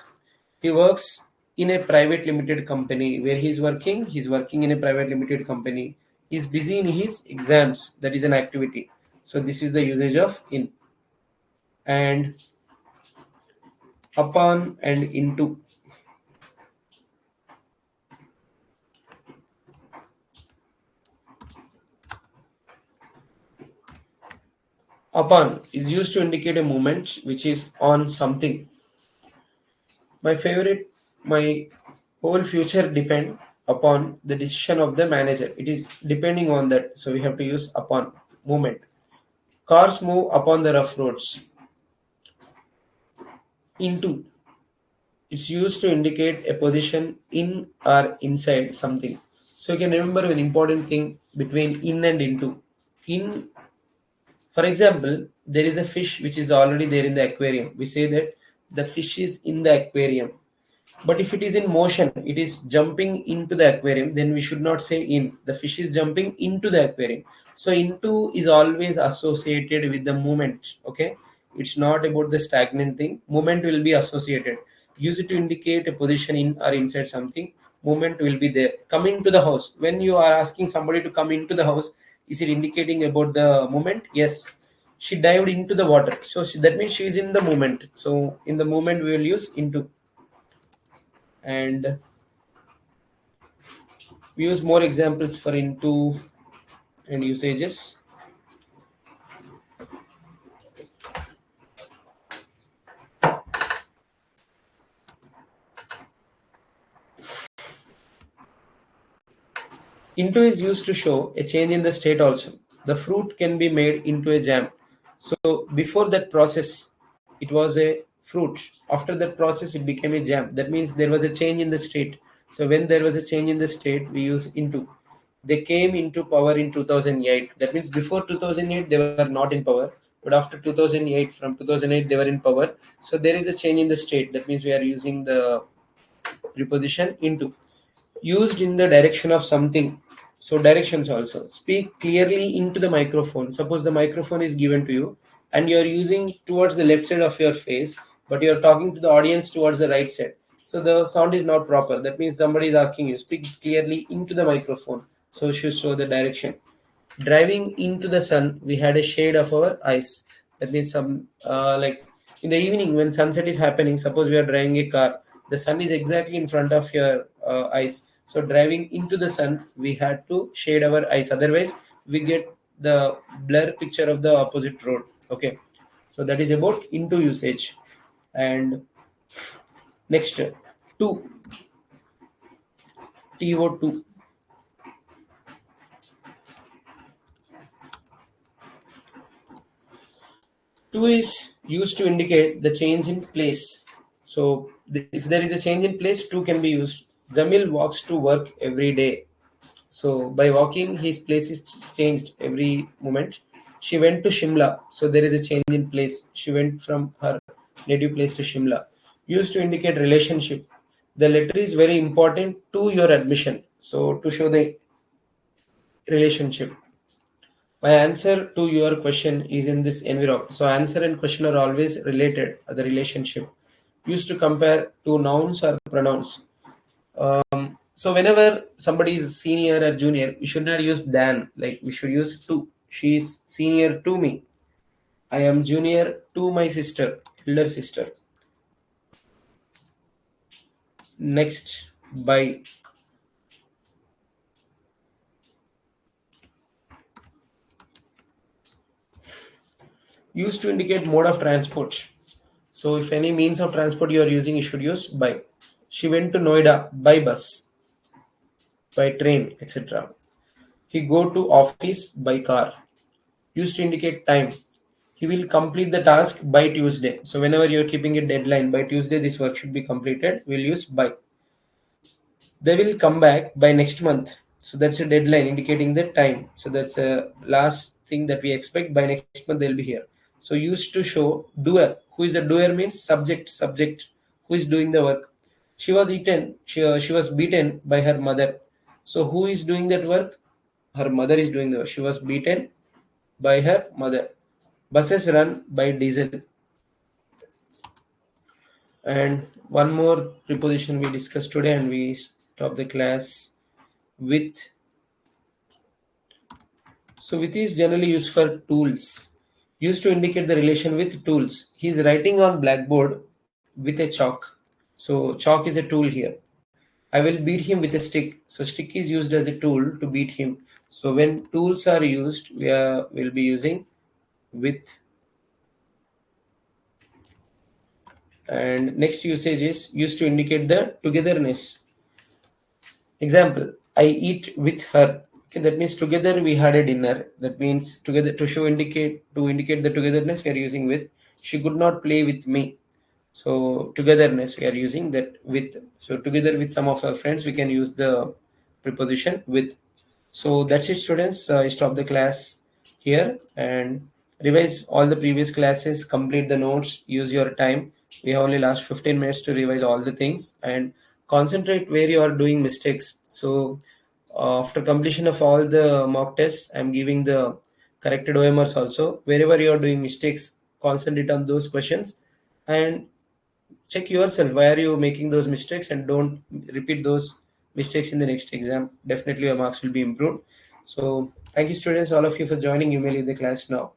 He works in a private limited company. Where he's working in a private limited company. He's busy in his exams. That is an activity. So this is the usage of in. And upon and into. Upon is used to indicate a movement which is on something. My whole future depend upon the decision of the manager. It is depending on that. So we have to use upon. Movement. Cars move upon the rough roads. Into. It's used to indicate a position in or inside something. So you can remember an important thing between in and into. In, for example, there is a fish which is already there in the aquarium. We say that the fish is in the aquarium. But if it is in motion, it is jumping into the aquarium, then we should not say in. The fish is jumping into the aquarium. So into is always associated with the movement. Okay, it's not about the stagnant thing. Movement will be associated. Use it to indicate a position in or inside something. Movement will be there. Come into the house. When you are asking somebody to come into the house, is it indicating about the movement? Yes. She dived into the water. So that means she is in the movement. So in the movement, we will use into. And we use more examples for into and usages. Into is used to show a change in the state also. The fruit can be made into a jam. So before that process, it was a fruit. After that process, it became a jam. That means there was a change in the state. So when there was a change in the state, we use into. They came into power in 2008. That means before 2008, they were not in power. But after 2008, from 2008, they were in power. So there is a change in the state. That means we are using the preposition into. Used in the direction of something. So directions also. Speak clearly into the microphone. Suppose the microphone is given to you and you are using towards the left side of your face, but you are talking to the audience towards the right side. So the sound is not proper. That means somebody is asking you, speak clearly into the microphone. So she show the direction. Driving into the sun, we had a shade of our eyes. That means some like in the evening when sunset is happening. Suppose we are driving a car, the sun is exactly in front of your eyes. So driving into the sun, we had to shade our eyes. Otherwise, we get the blur picture of the opposite road. Okay, so that is about into usage. And next, two, TO2. Two is used to indicate the change in place. So if there is a change in place, two can be used. Jamil walks to work every day. So by walking, his place is changed every moment. She went to Shimla. So there is a change in place. She went from her native place to Shimla. Used to indicate relationship. The letter is very important to your admission. So to show the relationship. My answer to your question is in this envelope. So answer and question are always related, the relationship. Used to compare to nouns or pronouns. So whenever somebody is senior or junior, we should not use than. Like we should use to. She is senior to me. I am junior to my sister, elder sister. Next, by. Used to indicate mode of transport. So if any means of transport you are using, you should use by. She went to Noida by bus, by train, etc. He go to office by car. Used to indicate time. He will complete the task by Tuesday. So whenever you're keeping a deadline, by Tuesday this work should be completed, we'll use by. They will come back by next month. So that's a deadline indicating the time. So that's the last thing that we expect. By next month they'll be here. So used to show doer. Who is a doer means subject who is doing the work. She was eaten. She was beaten by her mother. So who is doing that work? Her mother is doing the work. She was beaten by her mother. Buses run by diesel. And one more preposition we discussed today, and we stop the class with. So with is generally used for tools. Used to indicate the relation with tools. He is writing on blackboard with a chalk. So chalk is a tool here. I will beat him with a stick. So stick is used as a tool to beat him. So when tools are used, will be using with. And next usage is used to indicate the togetherness. Example, I eat with her. Okay, that means together we had a dinner. That means together to indicate the togetherness we are using with. She could not play with me. So togetherness we are using that with. So together with some of our friends we can use the preposition with. So that's it, students. Stop the class here and revise all the previous classes, complete the notes, use your time. We have only last 15 minutes to revise all the things and concentrate where you are doing mistakes. So after completion of all the mock tests, I'm giving the corrected OMRs also. Wherever you are doing mistakes, concentrate on those questions and check yourself why are you making those mistakes and don't repeat those mistakes in the next exam. Definitely your marks will be improved. So thank you, students, all of you, for joining. You may leave the class now.